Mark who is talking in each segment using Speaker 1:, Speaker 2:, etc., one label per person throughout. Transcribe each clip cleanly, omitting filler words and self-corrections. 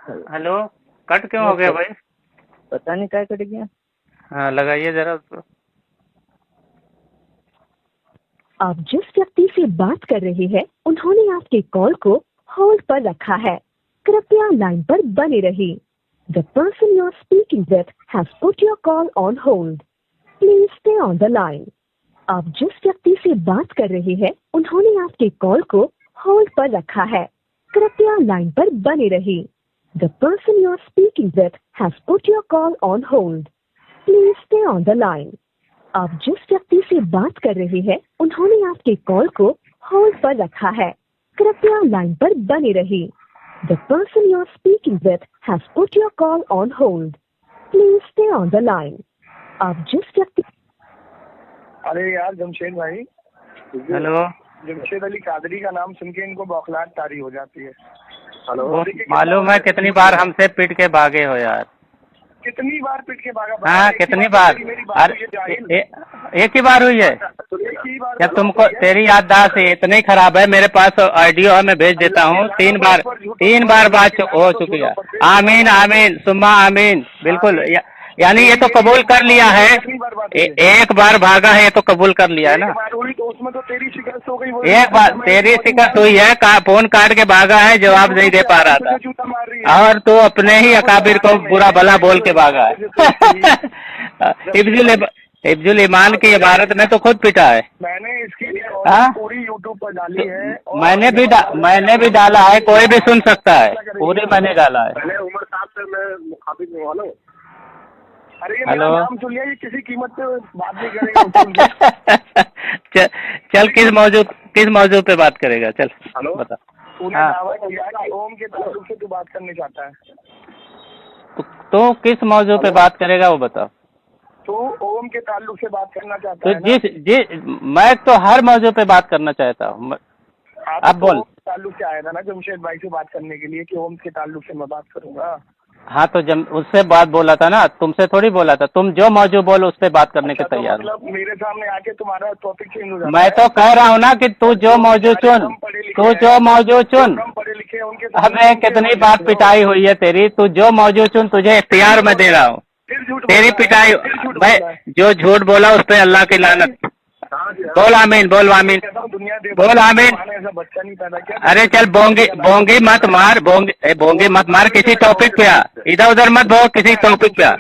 Speaker 1: Hello. Cut क्यों हो गया भाई?
Speaker 2: पता नहीं क्या कट गया।
Speaker 1: हाँ, लगाइए जरा उसको।
Speaker 3: आप जिस व्यक्ति से बात कर रहे हैं उन्होंने आपके कॉल को होल्ड पर रखा है। कृपया लाइन पर बने रहिए। The person you are speaking with has put your call on hold. Please stay on the line. आप जिस व्यक्ति से बात कर रहे हैं उन्होंने आपके कॉल को होल्ड पर रखा है। कृपया लाइन पर बने रहिए। The person you are speaking with has put your call on hold. Please stay on the line. आप जिस व्यक्ति से बात कर रहे हैं उन्होंने आपके कॉल को होल्ड पर रखा है। कृपया लाइन पर बने रहिए। The person you are speaking with has put your call on hold. Please stay on the line. आप जिस व्यक्ति
Speaker 4: अरे यार जमशेद भाई,
Speaker 1: हेलो।
Speaker 4: जमशेद अली कादरी का नाम सुन के इनको बौखलाहट तारी हो जाती है।
Speaker 1: वो मालूम है कितनी बार हमसे पिट के भागे हो यार?
Speaker 4: कितनी बार पिट के भागा?
Speaker 1: हाँ, कितनी बार? एक ही बार हुई है? जब तुमको तेरी याददाश्त इतनी खराब है, मेरे पास ऑडियो है, मैं भेज देता हूँ। तीन बार बात हो चुकी है। आमीन आमीन सुम्मा आमीन। बिल्कुल, यानी ये तो कबूल कर लिया है। एक बार भागा है, ये तो कबूल कर लिया है ना।
Speaker 4: तो उसमें तो तेरी शिकस्त हो गई।
Speaker 1: एक बार तेरी शिकस्त हुई है, फोन काट के भागा है, जवाब नहीं दे पा रहा था, और तू अपने ही अकाबिर को बुरा भला बोल के भागा है। हिफ्जुल ईमान की इबारत में तो खुद पिटा है।
Speaker 4: मैंने इसकी पूरी यूट्यूब पर डाली है।
Speaker 1: मैंने भी डाला है, कोई भी सुन सकता है। पूरी मैंने डाला है।
Speaker 4: पहले उमर साहब से मैं मुखातिब हुआ ना। अरे ये
Speaker 1: हेलो।
Speaker 4: मेरा नाम सुन लिया, ये किसी कीमत पे बात नहीं करेगा।
Speaker 1: चल किस मौजू पे बात करेगा? चल
Speaker 4: हेलो,
Speaker 1: बता।
Speaker 4: तूने
Speaker 1: हाँ।
Speaker 4: दावा किया कि ओम के ताल्लुक से तू बात करने चाहता है।
Speaker 1: तो किस मौजू पे बात करेगा वो बता।
Speaker 4: तू ओम के ताल्लुक से बात करना चाहता
Speaker 1: तो
Speaker 4: है ना?
Speaker 1: मैं तो हर मौजू पे बात करना चाहता हूँ। अब बोल।
Speaker 4: ताल्लुक से आया था ना जमशेद भाई से बात करने के लिए कि ओम के ताल्लुक से मैं बात करूंगा।
Speaker 1: हाँ, तो जब उससे बात बोला था ना, तुमसे थोड़ी बोला था। तुम जो मौजू बोलो उस पे बात करने के तैयार।
Speaker 4: मतलब मेरे सामने आके तुम्हारा टॉपिक चेंज हो जाता है।
Speaker 1: मैं तो कह रहा हूँ ना कि तू जो मौजू चुन,
Speaker 4: पढ़े लिखे उनके।
Speaker 1: हमें कितनी बात पिटाई हुई है तेरी। तू जो मौजू चुन, तुझे इख्तियार में दे रहा हूँ। तेरी पिटाई भाई, जो झूठ बोला उस पे अल्लाह की लानत। बोल आमीन, बोल आमीन, बोल आमीन।
Speaker 4: बच्चा नहीं पैदा किया।
Speaker 1: अरे चल, बोंगी मत मार, बोंगी मत मार। किसी टॉपिक पे आ, इधर उधर मत बोल। किसी टॉपिक पे आ,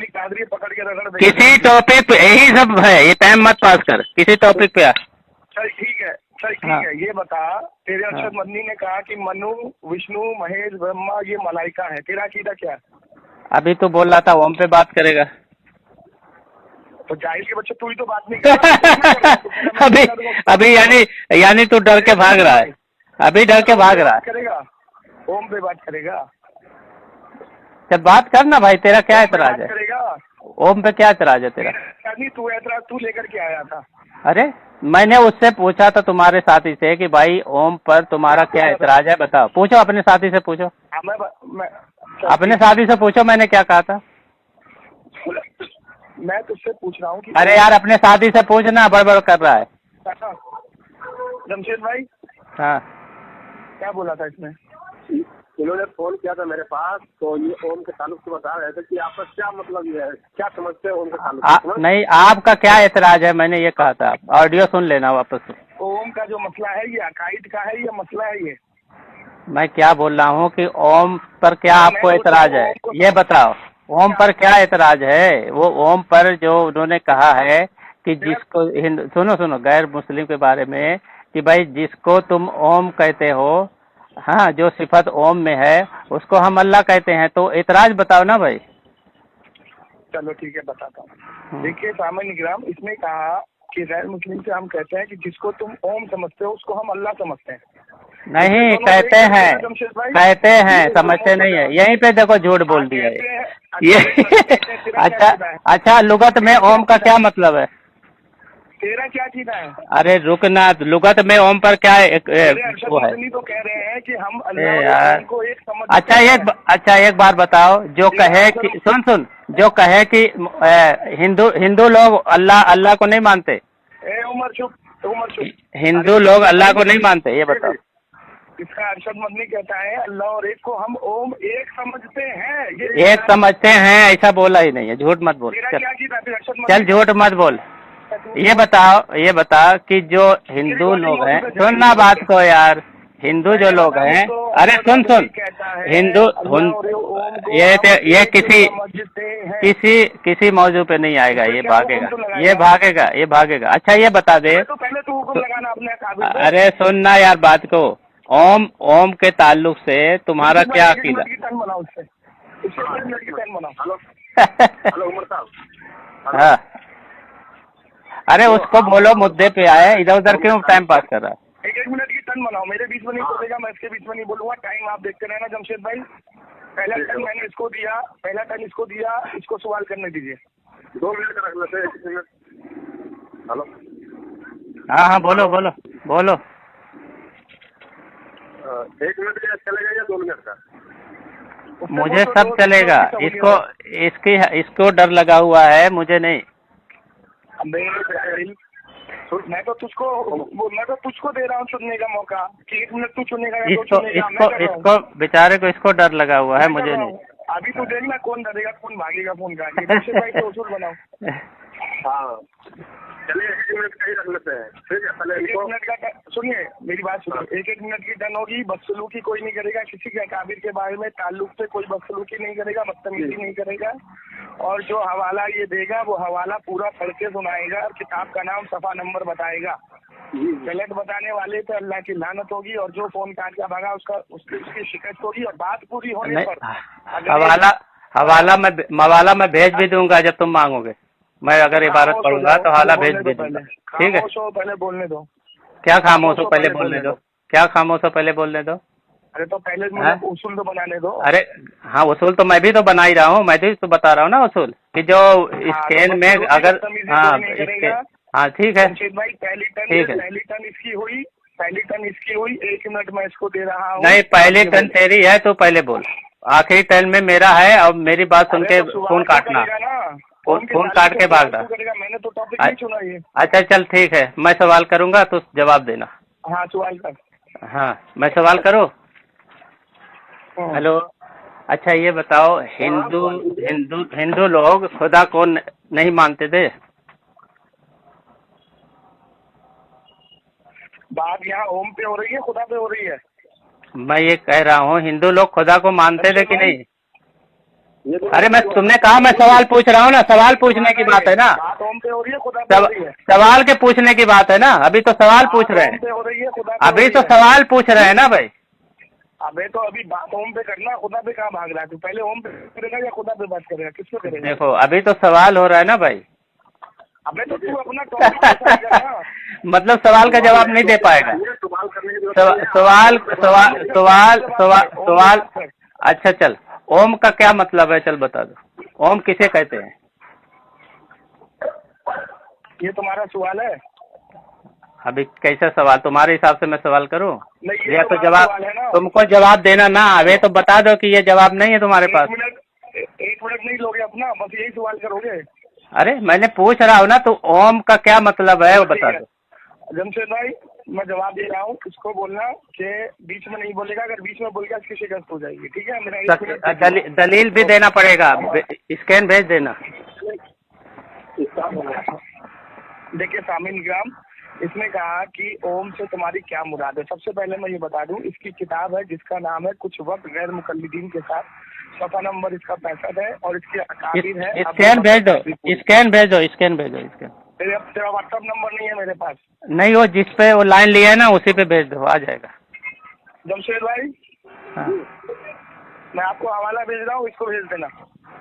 Speaker 1: किसी टॉपिक पे। यही सब है, ये टाइम मत पास कर। किसी टॉपिक पे आ।
Speaker 4: चल ठीक है,
Speaker 1: हाँ।
Speaker 4: ये बता, तेरे अरशद मदनी ने कहा कि मनु, विष्णु, महेश, ब्रह्मा ये मलाइका है। तेरा अकीदा क्या है?
Speaker 1: अभी तो बोल रहा था ओम पे बात करेगा।
Speaker 4: तो जाहिर के बच्चे तू ही तो बात नहीं कर रहा।
Speaker 1: अभी यानी तू डर के भाग रहा है। अभी डर के भाग रहा है।
Speaker 4: करेगा ओम पे बात करेगा।
Speaker 1: जब बात करना भाई, तेरा क्या एतराज है?
Speaker 4: करेगा
Speaker 1: ओम पे क्या एतराज है तेरा?
Speaker 4: तू एतराज तू लेकर के आया था।
Speaker 1: अरे मैंने उससे पूछा था, तुम्हारे साथी से, कि भाई ओम पर तुम्हारा क्या एतराज है, बताओ। पूछो, अपने साथी से पूछो। अपने साथी से पूछो मैंने क्या कहा था।
Speaker 4: मैं तुझसे पूछ रहा हूँ कि
Speaker 1: अरे यार, अपने साथी से पूछना, बड़बड़ कर रहा है।
Speaker 4: जमशेद भाई।
Speaker 1: हाँ,
Speaker 4: क्या बोला था इसमें? इन्होंने फोन किया था मेरे पास, तो ये ओम के ताल्लुक से बता रहे थे कि आपका क्या मतलब ये है, क्या समझते हैं ओम के ताल्लुक?
Speaker 1: नहीं, आपका क्या एतराज है, मैंने ये कहा था। ऑडियो सुन लेना वापस से।
Speaker 4: ओम का जो मसला है ये अकाइद का है, ये मसला है। ये
Speaker 1: मैं क्या बोल रहा हूँ कि ओम पर क्या आपको एतराज है, ये बताओ। ओम पर क्या एतराज है? वो ओम पर जो उन्होंने कहा है कि जिसको सुनो गैर मुस्लिम के बारे में, कि भाई जिसको तुम ओम कहते हो, हाँ, जो सिफत ओम में है उसको हम अल्लाह कहते हैं। तो एतराज बताओ ना भाई।
Speaker 4: चलो ठीक है, बताता हूँ। देखिए सामान्य निगराम, इसने कहा कि गैर मुस्लिम से हम कहते हैं कि जिसको तुम ओम समझते हो उसको हम अल्लाह समझते हैं।
Speaker 1: नहीं, कहते हैं, समझते नहीं है। यहीं पे देखो झूठ बोल दिया ये। अच्छा, लुगत में ओम का क्या मतलब है?
Speaker 4: तेरा क्या चीज है?
Speaker 1: अरे रुकना, लुगत में ओम पर क्या वो है?
Speaker 4: तो कह रहे हैं कि हम अल्लाह को एक समझ।
Speaker 1: अच्छा एक बार बताओ, जो कहे कि सुन जो कहे कि हिंदू लोग अल्लाह को नहीं मानते।
Speaker 4: उमर चुप।
Speaker 1: हिंदू लोग अल्लाह को नहीं मानते, ये बताओ।
Speaker 4: इसका अरशद मदनी कहता है अल्लाह और एक को हम ओम एक समझते हैं। ये
Speaker 1: एक समझते हैं ऐसा बोला ही नहीं है, झूठ मत बोल।
Speaker 4: तेरा क्या कीदा फिर अरशद
Speaker 1: चल
Speaker 4: मदनी?
Speaker 1: झूठ मत बोल। ये बता कि जो हिंदू लोग हैं, सुनना बात को यार, हिंदू जो लोग हैं, अरे सुन हिंदू ये किसी मौजू पे नहीं आएगा, ये भागेगा। अच्छा ये बता दे,
Speaker 4: तो पहले तू हुक्म लगाना अपने काबिल पे।
Speaker 1: अरे सुनना यार बात को, ओम के ताल्लुक से तुम्हारा क्या अकीदा? हाँ, अरे उसको बोलो मुद्दे पे आए, इधर उधर क्यों टाइम पास कर रहा है?
Speaker 4: एक मिनट की टर्न बनाओ, मेरे बीच में नहीं बोलेगा, मैं इसके बीच में नहीं बोलूंगा। टाइम आप देखते रहना जमशेद भाई। पहला टर्न मैंने इसको दिया, इसको सवाल करने दीजिए। 2 मिनट का रख लेते हैं। 1 मिनट। हेलो,
Speaker 1: हाँ बोलो।
Speaker 4: 1 मिनट का चलेगा या 2 मिनट का?
Speaker 1: मुझे सब चलेगा, इसको डर लगा हुआ है, मुझे नहीं।
Speaker 4: मैं तो तुझको दे रहा हूँ चुनने का मौका कि 1 मिनट तू चुनेगा या 2 चुनेगा।
Speaker 1: इसको बेचारे को इसको डर लगा हुआ है, मुझे नहीं।
Speaker 4: अभी तू देखना कौन डरेगा कौन भागेगा फोन का। भाई तो उसूल बनाओ। हाँ चलिए 1 मिनट का ही रख लेते हैं, ठीक है? पहले 1 मिनट का सुनिए, मेरी बात सुनिए। 1 मिनट की टर्न होगी। बदसलूकी कोई नहीं करेगा, किसी के अकाबिर के बारे में ताल्लुक से कोई बदसलूकी नहीं करेगा, बदतमीजी नहीं करेगा। और जो हवाला ये देगा वो हवाला पूरा पढ़ के सुनाएगा, किताब का नाम सफा नंबर बताएगा। गलत बताने वाले पे अल्लाह की लानत होगी, और जो फोन काट के भागा उसकी शिकायत होगी। और बात पूरी होने पर
Speaker 1: हवाला मैं भेज भी दूंगा जब तुम मांगोगे। मैं अगर इबारत पढ़ूंगा तो हवाला भेज भी दूंगा, ठीक है?
Speaker 4: पहले बोलने दो।
Speaker 1: क्या खामोश हो, पहले बोलने दो। क्या खामोश हो, पहले बोलने दो।
Speaker 4: अरे तो पहले मुझे उसूल तो बनाने दो।
Speaker 1: अरे हाँ, उसूल तो मैं भी तो बना ही रहा हूँ, मैं भी तो बता रहा हूँ ना उसूल कि जो स्कैन में अगर हाँ ठीक है,
Speaker 4: पहली टर्न इसकी हुई 1 मिनट मैं इसको दे रहा हूँ।
Speaker 1: नहीं, पहली टर्न तेरी है तो पहले बोल, आखिरी टर्न में मेरा है। अब मेरी बात सुन के फोन काटना, फोन काट के भागना।
Speaker 4: मैंने तो टॉपिक नहीं चुना ये।
Speaker 1: अच्छा चल ठीक है, मैं सवाल करूंगा तो जवाब देना।
Speaker 4: हाँ सवाल कर।
Speaker 1: हाँ मैं सवाल करूँ? हेलो, अच्छा ये बताओ, हिंदू लोग खुदा को नहीं मानते थे?
Speaker 4: बात यहाँ ओम पे हो रही है खुदा पे हो रही है?
Speaker 1: मैं ये कह रहा हूँ, हिंदू लोग खुदा को मानते थे कि नहीं? अरे तुमने कहा मैं सवाल पूछ रहा हूँ ना, सवाल पूछने की बात है ना।
Speaker 4: बात ओम पे हो रही है खुदा पे हो रही है?
Speaker 1: सवाल के पूछने की बात है ना, अभी तो सवाल पूछ रहे हैं। अभी तो सवाल पूछ रहे हैं ना भाई।
Speaker 4: अबे तो अभी बात ओम पे करना, खुदा पे कहाँ भाग रहा है तू? पहले ओम पे करेगा या खुदा पे बात करेगा, किस पे करेगा?
Speaker 1: देखो अभी तो सवाल हो रहा है ना भाई।
Speaker 4: अबे तो तू अपना टॉपिक
Speaker 1: मतलब सवाल का जवाब नहीं दे पाएगा। सवाल अच्छा चल, ओम का क्या मतलब है, चल बता दो। ओम किसे कहते हैं?
Speaker 4: ये तुम्हारा सवाल है?
Speaker 1: अभी कैसा सवाल, तुम्हारे हिसाब से मैं सवाल करूं?
Speaker 4: ये
Speaker 1: तो जवाब तुमको जवाब देना ना, अबे तो बता दो कि ये जवाब नहीं है तुम्हारे पास।
Speaker 4: 1 मिनट नहीं लोगे अपना, बस यही सवाल करोगे?
Speaker 1: अरे मैंने पूछ रहा हूँ ना, तो ओम का क्या मतलब है वो बता दो।
Speaker 4: जमशेद भाई मैं जवाब दे रहा हूँ, इसको बोलना कि बीच में नहीं बोलेगा, अगर बीच में बोलेगा इसकी शिकस्त हो जाएगी, ठीक है? मेरा
Speaker 1: दलील भी देना पड़ेगा, स्कैन भेज देना।
Speaker 4: देखिए सामिन ग्राम, इसने कहा कि ओम से तुम्हारी क्या मुराद है। सबसे पहले मैं ये बता दूं, इसकी किताब है जिसका नाम है कुछ वक्त गैर मुकल्लिदीन के साथ, सफा नंबर इसका 65 है, और इसकी अकाबिर है।
Speaker 1: स्कैन भेज दो।
Speaker 4: तेरा व्हाट्सएप नंबर नहीं है मेरे पास?
Speaker 1: नहीं, वो जिस पे वो लाइन लिया है ना उसी पे भेज दो, आ जाएगा।
Speaker 4: जमशेद भाई
Speaker 1: हाँ।
Speaker 4: मैं आपको हवाला भेज रहा हूँ, इसको भेज देना।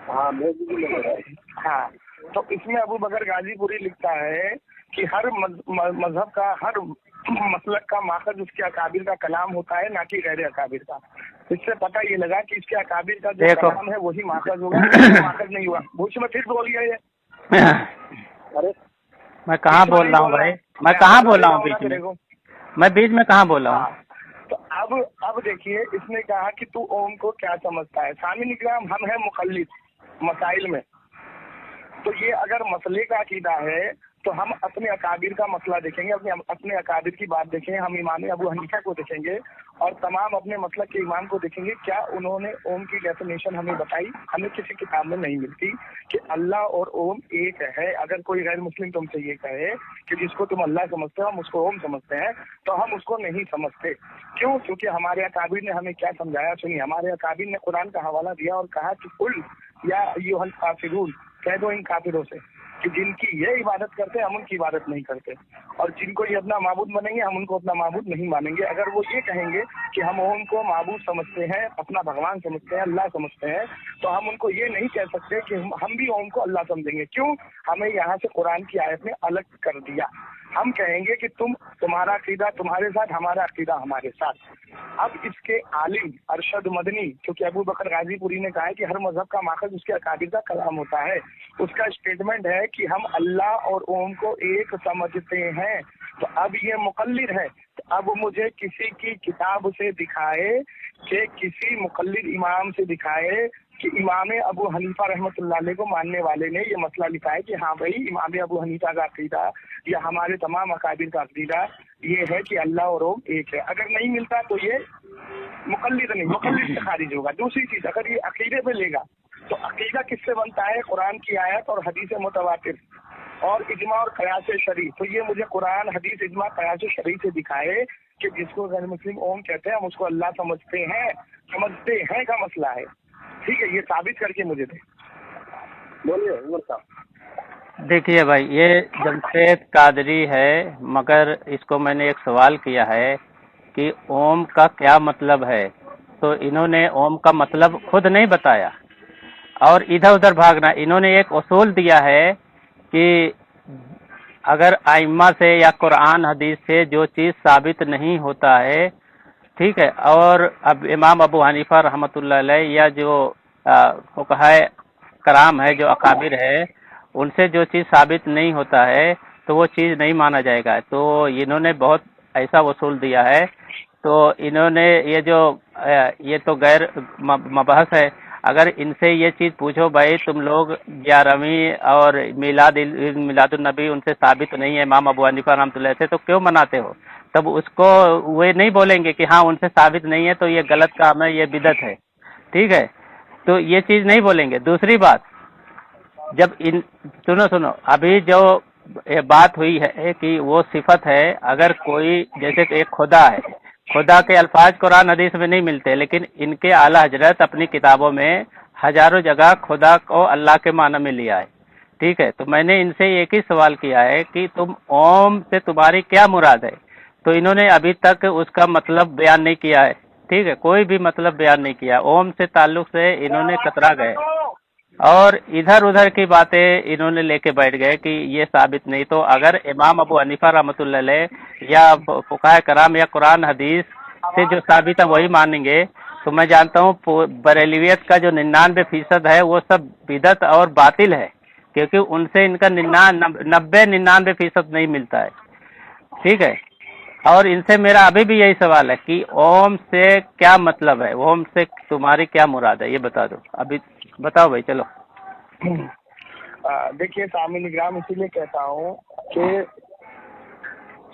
Speaker 4: हाँ भेज दीजिए। हाँ, तो इसमें अबू बकर गाजीपुरी लिखता है कि हर मजहब का, हर मसलक का माखज उसके अकाबिर का कलाम होता है, ना कि गैर अकाबिर का। इससे पता ये लगा कि इसके अकाबिर का जो कलाम है वही माखज होगा, माखज नहीं हुआ। भूष में फिर बोल गया ये। अरे
Speaker 1: मैं कहाँ बोल रहा हूँ भाई, मैं कहाँ बोल रहा हूँ बीच में? मैं बीच में कहाँ बोल रहा हूँ?
Speaker 4: तो अब देखिए, इसने कहा कि तू ओम को क्या समझता है। सामिन इकराम, हम है मुखल्लिद मसाइल में, तो ये अगर मसले का अकीदा है तो हम अपने अकाबिर का मसला देखेंगे, अपने अकाबिर की बात देखेंगे, हम इमाम अबू हनीफा को देखेंगे और तमाम अपने मसलक के इमाम को देखेंगे। क्या उन्होंने ओम की डेफिनेशन हमें बताई? हमें किसी किताब में नहीं मिलती कि अल्लाह और ओम एक है। अगर कोई गैर मुस्लिम तुमसे ये कहे कि जिसको तुम अल्लाह समझते हो हम उसको ओम समझते हैं, तो हम उसको नहीं समझते। क्यों? क्योंकि हमारे अकाबिर ने हमें क्या समझाया सुनिए। हमारे अकाबिर ने कुरान का हवाला दिया और कहा कि कुल या अय्युहल काफिरून, कह दो इन काफिरों से कि जिनकी ये इबादत करते हैं हम उनकी इबादत नहीं करते, और जिनको ये अपना माबूद मानेंगे हम उनको अपना माबूद नहीं मानेंगे। अगर वो ये कहेंगे कि हम ओम को माबूद समझते हैं, अपना भगवान समझते हैं, अल्लाह समझते हैं, तो हम उनको ये नहीं कह सकते कि हम भी ओम को अल्लाह समझेंगे। क्यों? हमें यहाँ से कुरान की आयत ने अलग कर दिया। हम कहेंगे कि तुम्हारा अकीदा तुम्हारे साथ, हमारा अकीदा हमारे साथ। अब इसके आलिम अरशद मदनी, क्योंकि अबू बकर गाजीपुरी ने कहा है कि हर मजहब का माखज उसके अकाबिर का कलाम होता है, उसका स्टेटमेंट है कि हम अल्लाह और ओम को एक समझते हैं। तो अब ये मुकल्लिद है, तो अब मुझे किसी की किताब से दिखाए कि किसी मुकल्लिद इमाम से दिखाए कि इमाम अबू हनीफा रहमतुल्लाह अलैह को मानने वाले ने ये मसला लिखा है कि हाँ भाई इमाम अबू हनीफा का अकीदा या हमारे तमाम अकाबिर का अकीदा ये है कि अल्लाह और ओम एक है। अगर नहीं मिलता तो ये मुकल्लिद नहीं, मुकल्लिद से खारिज होगा। दूसरी चीज, अगर ये अकीदे पे लेगा तो अकीदा किससे बनता है? कुरान की आयत और हदीस मुतवातिर और इजमा और कयास शरीफ। तो ये मुझे कुरान, हदीस, इजमा, कयास शरीफ से दिखाए कि जिसको गैर मुस्लिम ओम कहते हैं हम उसको अल्लाह समझते हैं का मसला है। ठीक है, ये साबित करके मुझे दे। बोलिए उमर साहब।
Speaker 1: देखिए भाई, ये जमशेद कादरी है, मगर इसको मैंने एक सवाल किया है कि ओम का क्या मतलब है, तो इन्होंने ओम का मतलब खुद नहीं बताया और इधर उधर भागना। इन्होंने एक उसूल दिया है कि अगर आइम्मा से या कुरान हदीस से जो चीज़ साबित नहीं होता है, ठीक है, और अब इमाम अबू हनीफा रहमतुल्लाह अलैह या जो फुक़हा कराम है, जो अकाबिर है, उनसे जो चीज़ साबित नहीं होता है तो वो चीज़ नहीं माना जाएगा। तो इन्होंने बहुत ऐसा उसूल दिया है। तो इन्होंने ये तो गैर मबहस है। अगर इनसे ये चीज़ पूछो भाई, तुम लोग 11वीं और मिलादुन्नबी उनसे साबित नहीं है इमाम अबू हनीफा रहमतुल्लाह से, तो क्यों मनाते हो? तब उसको वे नहीं बोलेंगे कि हाँ उनसे साबित नहीं है तो ये गलत काम है, ये बिदअत है। ठीक है, तो ये चीज़ नहीं बोलेंगे। दूसरी बात, जब सुनो अभी जो ये बात हुई है कि वो सिफत है, अगर कोई जैसे एक खुदा है, खुदा के अल्फाज कुरान हदीस में नहीं मिलते, लेकिन इनके आला हजरत अपनी किताबों में हजारों जगह खुदा को अल्लाह के माना में लिया है। ठीक है, तो मैंने इनसे एक ही सवाल किया है कि तुम ओम से तुम्हारी क्या मुराद है, तो इन्होंने अभी तक उसका मतलब बयान नहीं किया है। ठीक है, कोई भी मतलब बयान नहीं किया। ओम से ताल्लुक से इन्होंने कतरा गए और इधर उधर की बातें इन्होंने लेके बैठ गए कि ये साबित नहीं। तो अगर इमाम अबू हनीफा रहमतुल्लाह अलैह या फुक़हा कराम या कुरान हदीस से जो साबित है वही मानेंगे, तो मैं जानता हूँ बरेलवियत का जो 99% है वो सब बिदअत और बातिल है, क्योंकि उनसे इनका 99% नहीं मिलता है। ठीक है, और इनसे मेरा अभी भी यही सवाल है कि ओम से क्या मतलब है, ओम से तुम्हारी क्या मुराद है, ये बता दो। अभी बताओ भाई, चलो।
Speaker 4: देखिए सामिन इकराम, इसीलिए कहता हूँ कि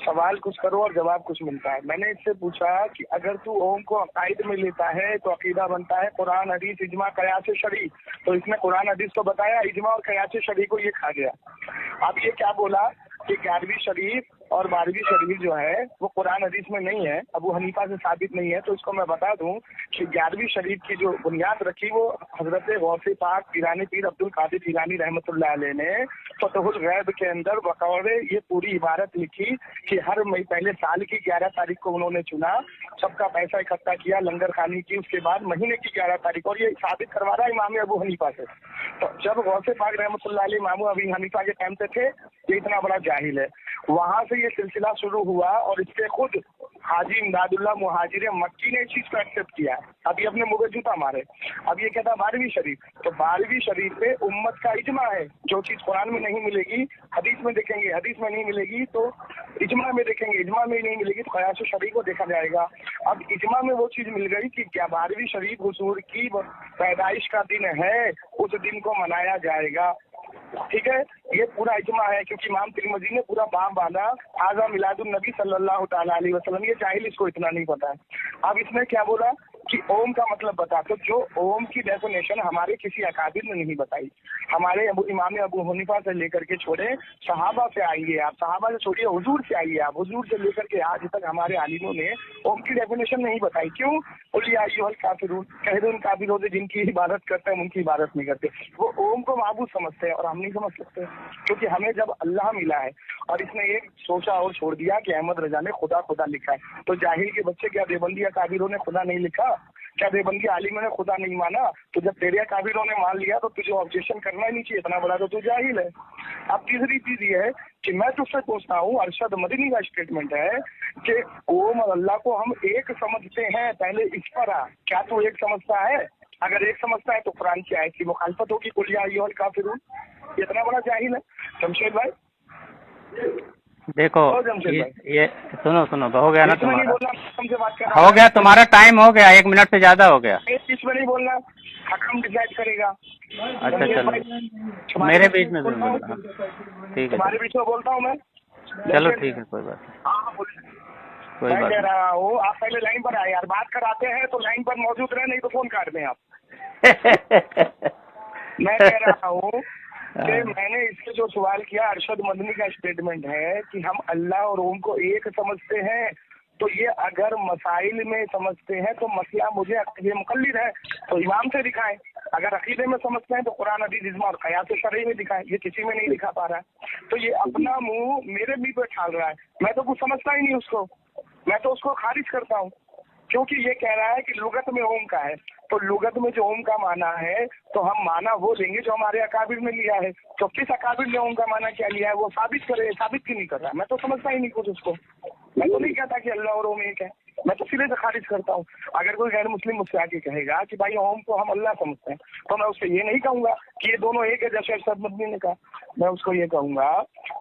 Speaker 4: सवाल कुछ करो और जवाब कुछ मिलता है। मैंने इससे पूछा कि अगर तू ओम को अकायद में लेता है तो अकीदा बनता है कुरान हदीस इजमा कयास शरीफ। तो इसने कुरान हदीस को बताया, इजमा और कयास शरीफ को ये खा गया। अब ये क्या बोला कि 11वीं शरीफ और 12वीं शरीफ जो है वो कुरान हदीस में नहीं है, अबू हनीफा से साबित नहीं है। तो इसको मैं बता दूं कि 11वीं शरीफ की जो बुनियाद रखी वो हजरत गौसे पाक पीरानी पीर अब्दुल कादिर पीरानी रहमतुल्लाह अलैह ने फतहुल गैब के अंदर बकौल ये पूरी इबारत लिखी कि हर मई पहले साल की 11 तारीख को उन्होंने चुना, सबका पैसा इकट्ठा किया, लंगर खानी की, उसके बाद महीने की 11 तारीख, और ये साबित करवा रहा है इमाम अबू हनीफा से। तो जब गौसे पाक रहमतुल्लाह अलैह इमाम अबू हनीफा के टाइम पे थे, ये इतना बड़ा जाहिल है। वहां से ये सिलसिला शुरू हुआ और इसके खुद हाजी इमदादुल्लाह मुहाजिर मक्की ने इस चीज को एक्सेप्ट किया है। अभी अपने मुँह पे जूता मारे। अब ये कहता 12वीं शरीफ, तो 12वीं शरीफ पे उम्मत का इजमा है। जो चीज कुरान में नहीं मिलेगी हदीस में देखेंगे, हदीस में नहीं मिलेगी तो इजमा में देखेंगे, इजमा में नहीं मिलेगी तो कयास शरीफ को देखा जाएगा। अब इजमा में वो चीज मिल गई कि क्या 12वीं शरीफ हुजूर की पैदाइश का दिन है, उस दिन को मनाया जाएगा। ठीक है, ये पूरा इजमा है, क्योंकि इमाम तिरमिज़ी ने पूरा बाब बांधा आज़ा मिलादुन नबी सल्लल्लाहु ताला अलैहि वसल्लम। ये जाहिल इसको इतना नहीं पता है। अब इसमें क्या बोला कि ओम का मतलब बता, तो जो ओम की डेफिनेशन हमारे किसी अकाबिर ने नहीं बताई, हमारे इमाम अबू हनीफा से लेकर के छोड़े सहाबा से आइए आप, सहाबा से छोड़िए हुजूर से आइए आप, हुजूर से लेकर के आज तक हमारे आलिमों ने ओम की डेफिनेशन नहीं बताई। क्यों? कुल या अय्युहल काफिरून, कह दो उन काफिरों से जिनकी इबादत करते हैं उनकी इबादत नहीं करते। वो ओम को माबूद समझते हैं और हम नहीं समझ सकते, क्योंकि हमें जब अल्लाह मिला है और इसने एक सोचा और छोड़ दिया कि अहमद रजा ने खुदा खुदा लिखा है, तो जाहिल के बच्चे क्या देवबंदी या काबिरों ने खुदा नहीं लिखा? क्या देवबंदी आलिमों ने खुदा नहीं माना? तो जब तेरे काबिरों ने मान लिया तो तुझे ऑब्जेक्शन करना ही नहीं चाहिए, इतना बड़ा तो तू जाहिल है। अब तीसरी चीज ये है कि मैं तुझसे पूछता हूँ, अरशद मदनी का स्टेटमेंट है कि ओम और अल्लाह को हम एक समझते हैं, पहले इस पर आ, क्या तू एक समझता है? अगर एक समझता है तो कुरान की आयत की मुखालफत होगी, कुल या अय्युहल काफिरून। इतना बड़ा जाहिल है जमशेद भाई।
Speaker 1: देखो ये सुनो सुनो, हो गया ना
Speaker 4: इसमें नहीं
Speaker 1: तुम्हारा,
Speaker 4: बोलना, हमसे बात कर रहा
Speaker 1: हो गया तुम्हारा टाइम हो गया, 1 मिनट से ज्यादा हो गया।
Speaker 4: इसमें नहीं बोलना, हकम डिसाइड करेगा।
Speaker 1: अच्छा चलो, मेरे बीच में भी बोलना, ठीक है
Speaker 4: तुम्हारे बीच में बोलता हूँ मैं।
Speaker 1: चलो ठीक है, कोई बात कोई
Speaker 4: मैं
Speaker 1: बात
Speaker 4: कह रहा हूँ आप पहले लाइन पर आए यार, बात कराते हैं तो लाइन पर मौजूद रहे, नहीं तो फोन काट दें आप। मैं कह रहा हूँ कि मैंने इससे जो सवाल किया, अरशद मदनी का स्टेटमेंट है कि हम अल्लाह और ओम को एक समझते हैं, तो ये अगर मसाइल में समझते हैं तो मसला मुझे ये मुकल्लिद है तो इमाम से दिखाएं, अगर अकीदे में समझते हैं तो कुरान हदीस इज्मा और कयास शरई में दिखाएं। ये किसी में नहीं दिखा पा रहा है, तो ये अपना मुंह मेरे मुंह पे ठाल रहा है। मैं तो कुछ समझता ही नहीं उसको, मैं तो उसको खारिज करता हूँ, क्योंकि ये कह रहा है कि लुगत में ओम का है, तो लुगत में जो ओम का माना है तो हम माना वो लेंगे जो हमारे अकाबिर ने लिया है। तो किस अकाबिर ने ओम का माना क्या लिया है वो साबित करे, साबित क्यों नहीं कर रहा? मैं तो समझता ही नहीं कुछ उसको। मैं तो नहीं कहता कि अल्लाह और ओम एक है, मैं तो सिरे से खारिज करता हूँ। अगर कोई गैर मुस्लिम मुझसे आके कहेगा कि भाई ओम को हम अल्लाह समझते हैं, तो मैं उससे ये नहीं कहूंगा कि ये दोनों एक है जैसे अरशद मदनी ने कहा। मैं उसको ये कहूंगा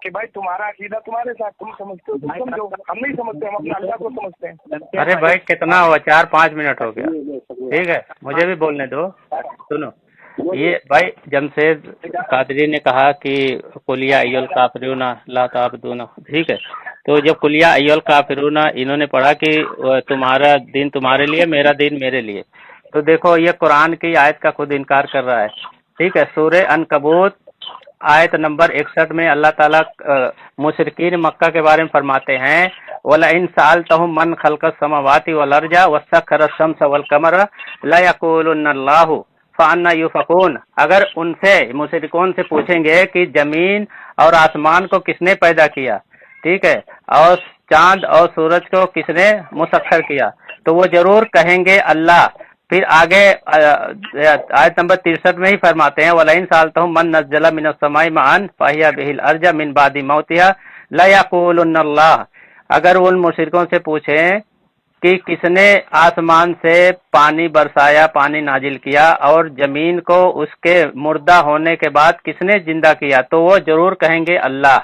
Speaker 4: कि भाई तुम्हारा अकीदा तुम्हारे साथ, तुम समझते हो तुम समझो, हम नहीं समझते, हम अपने अल्लाह को समझते हैं।
Speaker 1: अरे भाई कितना हुआ, 4-5 मिनट हो गया, ठीक है मुझे भी बोलने दो। सुनो, ये भाई जमशेद कादरी ने कहा कि कुलिया अय्युल काफिरून ला ताबुदून, ठीक है, तो जब कुलिया अय्युल काफिरून इन्होंने पढ़ा कि तुम्हारा दिन तुम्हारे लिए, मेरा दिन मेरे लिए, तो देखो ये कुरान की आयत का खुद इनकार कर रहा है, ठीक है। सूरह अनकबूत आयत नंबर 61 में अल्लाह ताला मुशरिकीन मक्का के बारे में फरमाते हैं, वला इन सालतहुम मन खलक़स समावाति वल अर्ज़ वसख्खर अश-शम्स वल क़मर ला यक़ूलुन्ना अल्लाहु फ़अन्ना युफ़कून। अगर उनसे मुशरिकों से पूछेंगे कि जमीन और आसमान को किसने पैदा किया, ठीक है, और चांद और सूरज को किसने मुसख्खर किया, तो वो जरूर कहेंगे अल्लाह। फिर आगे आयत नंबर 63 में ही फरमाते हैं, वलाइन सालतहुम मन नज़्ज़ला मिनस समाई माअन फ़अहिया बिहिल अर्ज़ मिन बादी मौतिहा ला यक़ूलुन्ना अल्लाह। अगर उन मुशरिकों से पूछें कि किसने आसमान से पानी बरसाया, पानी नाजिल किया, और जमीन को उसके मुर्दा होने के बाद किसने जिंदा किया, तो वो जरूर कहेंगे अल्लाह।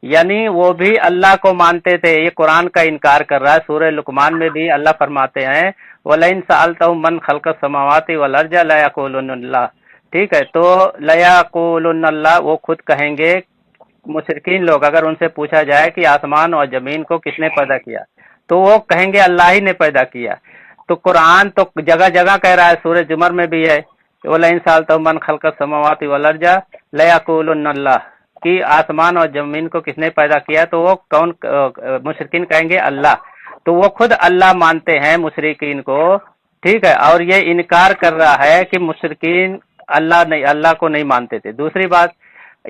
Speaker 1: यानी वो भी अल्लाह को मानते थे। ये कुरान का इनकार कर रहा है। सूरह लुकमान में भी अल्लाह फरमाते हैं, वलइन सअलतहुम मन खलक़स समावाति वल अर्ज़ ला यक़ूलुन्ना अल्लाह, ठीक है, तो ला यक़ूलुन्ना अल्लाह, वो खुद कहेंगे मुशरिकीन लोग। अगर उनसे पूछा जाए कि आसमान और जमीन को किसने पैदा किया, तो वो कहेंगे अल्लाह ही ने पैदा किया। तो कुरान तो जगह जगह कह रहा है, सूरह जुमर में भी है, वलइन सअलतहुम मन खलक़स समावाति वल अर्ज़ ला यक़ूलुन्ना अल्लाह, कि आसमान और जमीन को किसने पैदा किया, तो वो कौन मुशरिकीन कहेंगे अल्लाह। तो वो खुद अल्लाह मानते हैं मुशरिकीन को, ठीक है, और ये इनकार कर रहा है कि मुशरिकीन अल्लाह को नहीं मानते थे। दूसरी बात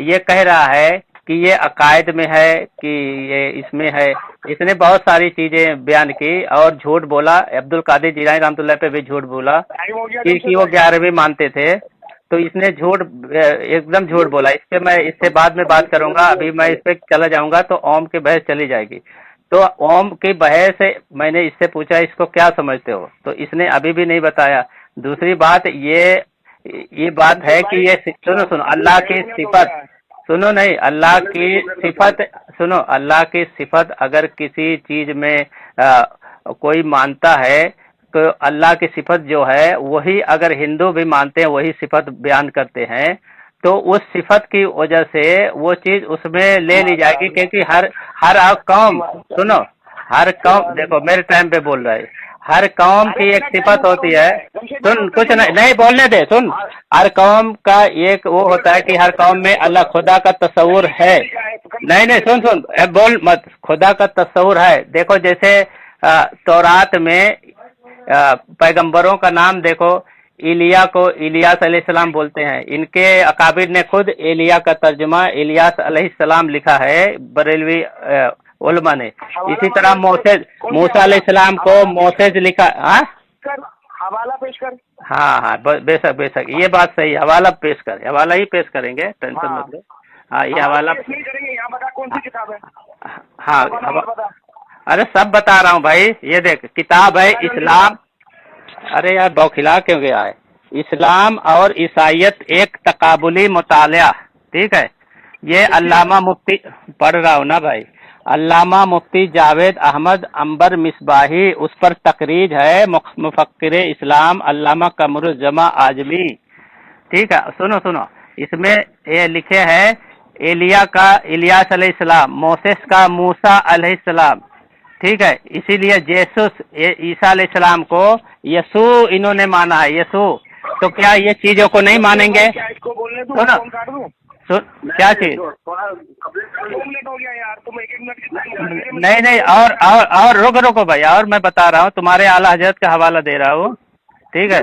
Speaker 1: ये कह रहा है कि ये अकायद में है, कि ये इसमें है। इसने बहुत सारी चीजें बयान की और झूठ बोला। अब्दुल कादिर जिलानी रहमतुल्लाह पे भी झूठ बोला कि वो 11वीं मानते थे, तो इसने झूठ, एकदम झूठ बोला। इस पे मैं इससे बाद में बात करूंगा, अभी मैं इस पे चला जाऊंगा तो ओम की बहस चली जाएगी। तो ओम की बहस से मैंने इससे पूछा इसको क्या समझते हो, तो इसने अभी भी नहीं बताया। दूसरी बात ये बात है कि ये सुनो अल्लाह की सिफत, सुनो नहीं, अल्लाह की सिफत सुनो, अल्लाह की सिफत अगर किसी चीज में कोई मानता है तो अल्लाह की सिफत जो है वही, अगर हिंदू भी मानते हैं वही सिफत बयान करते हैं, तो उस सिफत की वजह से वो चीज उसमें ले ली जाएगी, क्योंकि हर कौम, सुनो, हर कौम, देखो मेरे टाइम पे बोल रहा है, हर कौम की एक सिफत होती है। सुन, कुछ नहीं बोलने दे, सुन। हर कौम का एक वो होता है कि हर कौम में अल्लाह खुदा का तस्वुर है। नहीं, सुन, बोल मत, खुदा का तस्वुर है। देखो जैसे तौरात में पैगंबरों का नाम देखो, इलिया को इलियास अलैहिस्सलाम बोलते हैं। इनके अकाबिर ने खुद एलिया का तर्जुमा इलियास अलैहिस्सलाम लिखा है, बरेलवी उलमा ने। इसी तरह मूसा अलैहिस्सलाम को मोसेज लिखा। हाँ,
Speaker 4: हवाला पेश कर।
Speaker 1: हाँ, बेशक ये बात सही, हवाला पेश कर, हवाला ही पेश करेंगे, टेंशन मत लो। हाँ, ये हवाला
Speaker 4: नहीं करेंगे। यहाँ बता कौन सी किताब है।
Speaker 1: हाँ, अरे सब बता रहा हूँ भाई। ये देख, किताब है इस्लाम। अरे यार बौखिला क्यों गया है? इस्लाम और ईसाइयत एक तकाबुली मुतालिया, ठीक है। ये अल्लामा मुफ्ती पढ़ रहा हूँ ना भाई, अल्लामा मुफ्ती जावेद अहमद अंबर मिसबाही, उस पर तकरीज है मुफक्किर इस्लाम अल्लामा कमरुज्जमा आजमी, ठीक है। सुनो, इसमें ये लिखे हैं एलिया का इलियास अलैहिस्सलाम, मोसेस का मूसा अलैहिस्सलाम, ठीक है। इसीलिए जेसुस ईसा अलैहिस्सलाम को यसू इन्होंने माना है, यसू। तो क्या ये चीजों को नहीं मानेंगे? सुन, क्या चीज?
Speaker 4: 2 मिनट हो गया यार, तुम 1 मिनट।
Speaker 1: नहीं, और रुको भाई, और मैं बता रहा हूँ, तुम्हारे आला हजरत का हवाला दे रहा हूँ, ठीक है।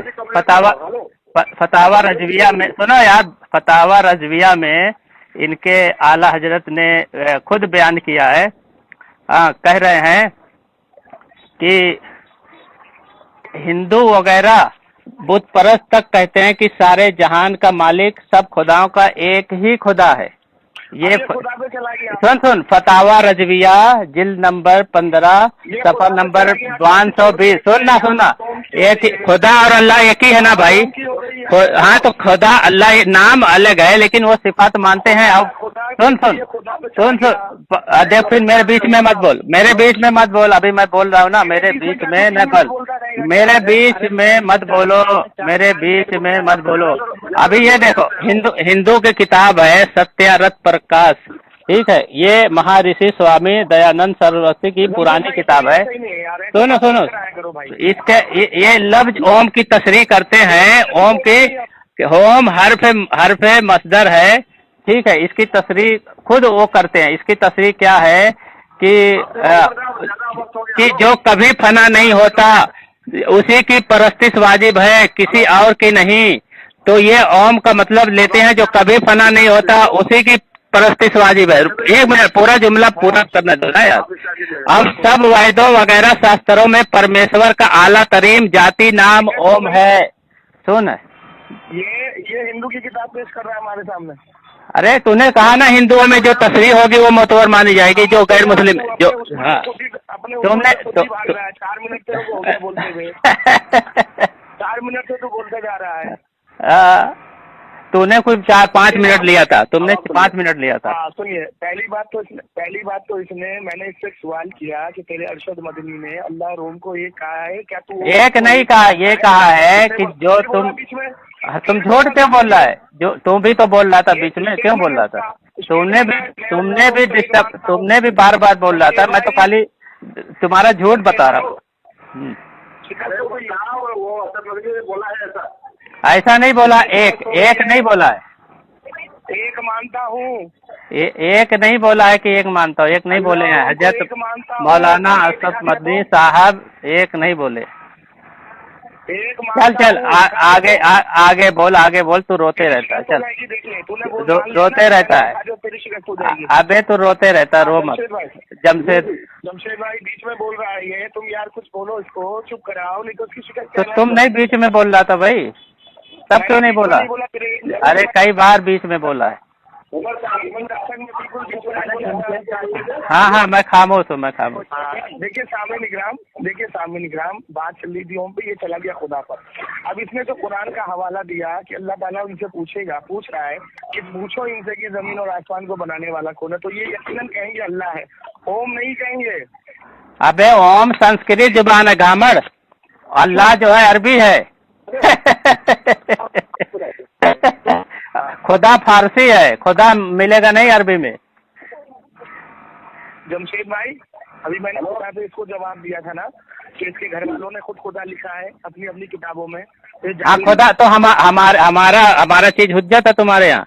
Speaker 1: फतावा रजविया में, सुनो यार, फतावा रजविया में इनके आला हजरत ने खुद बयान किया है। कह रहे हैं कि हिंदू वगैरह बुत परस्त तक कहते हैं कि सारे जहान का मालिक सब खुदाओं का एक ही खुदा है। ये सुन, फतावा रजविया जिल्द नंबर 15 सफा नंबर 520। सुनना, एक खुदा और अल्लाह एक ही है ना भाई? हाँ, तो खुदा अल्लाह नाम अलग है, लेकिन वो सिफात मानते हैं। अब सुन, देख, फिर मेरे बीच में मत बोल, अभी मैं बोल रहा हूँ ना, मेरे बीच में न बोल, मेरे बीच में मत बोलो। अभी ये देखो, हिंदू की किताब है सत्यारथ प्रकाश, ठीक है। ये महर्षि स्वामी दयानंद सरस्वती की पुरानी किताब है। सुनो, इसके ये लफ्ज ओम की तशरीह करते हैं। ओम हर्फ मसदर है, ठीक है। इसकी तशरीह खुद वो करते हैं। इसकी तशरीह क्या है कि जो कभी फना नहीं होता उसी की परस्तिश वाजिब है, किसी और की नहीं। तो ये ओम का मतलब लेते हैं जो कभी फना नहीं होता उसी की परस्तिश वाजिब है। 1 मिनट, पूरा जुमला पूरा करना दो ना यार। अब सब वायदों वगैरह शास्त्रों में परमेश्वर का आला तरीन जाति नाम ओम है। सुन,
Speaker 4: ये हिंदू की किताब पेश कर रहा है हमारे सामने।
Speaker 1: अरे तूने कहा ना हिंदुओं में जो तशरीह होगी वो मोतबर मानी जाएगी, जो गैर मुस्लिम जो। हाँ, तुमने
Speaker 4: 4 मिनट से हो गया बोलते हुए। 4 मिनट से तू बोलते जा रहा है।
Speaker 1: तूने कोई 4-5 मिनट लिया था, तुमने 5 मिनट लिया था।
Speaker 4: सुनिए, पहली बात तो इसने, मैंने इससे एक सवाल किया कि तेरे अरशद मदनी ने अल्लाह रोम को ये कहा है क्या? तू
Speaker 1: एक नहीं कहा, ये कहा है कि जो तुम झूठ क्यों बोल रहा है? जो तुम भी तो बोल रहा था बीच में, क्यों बोल रहा था? तुमने भी बार बोल रहा था। मैं तो खाली तुम्हारा झूठ बता रहा हूँ। ऐसा नहीं बोला, एक नहीं बोला है,
Speaker 4: एक मानता हूँ।
Speaker 1: एक नहीं बोला है कि एक मानता हूँ, एक नहीं बोले हैं हजरत मौलाना अशरफ मदनी साहब, एक नहीं बोले। चल आगे बोल, तू रोते रहता है। चल, रोते रहता है। अबे तू रोते रहता, रो मत। जमशेद
Speaker 4: भाई बीच में बोल रहा है ये, तुम यार कुछ बोलो, इसको चुप कराओ, नहीं तो उसकी शिकायत।
Speaker 1: तो तुम नहीं बीच में बोल रहा था भाई, तब क्यों नहीं बोला? अरे कई बार बीच में बोला है। हाँ, मैं खामोश हूँ,
Speaker 4: देखिए सामने निगराम बात चल रही थी ओम पे, ये चला गया खुदा पर। अब इसने तो कुरान का हवाला दिया कि अल्लाह ताला उनसे पूछ रहा है कि पूछो इनसे कि जमीन और आसमान को बनाने वाला कौन है, तो ये यकीनन कहेंगे अल्लाह है, ओम नहीं कहेंगे।
Speaker 1: अबे ओम संस्कृत जुबान है गामड़, अल्लाह जो है अरबी है। खुदा फारसी है, खुदा मिलेगा नहीं अरबी में।
Speaker 4: जमशेद भाई, अभी मैंने खुदा पे इसको जवाब दिया था ना कि इसके घर वालों ने खुद खुदा लिखा है अपनी अपनी किताबों में।
Speaker 1: हाँ खुदा तो हमारा चीज हुज्जत है तुम्हारे यहाँ,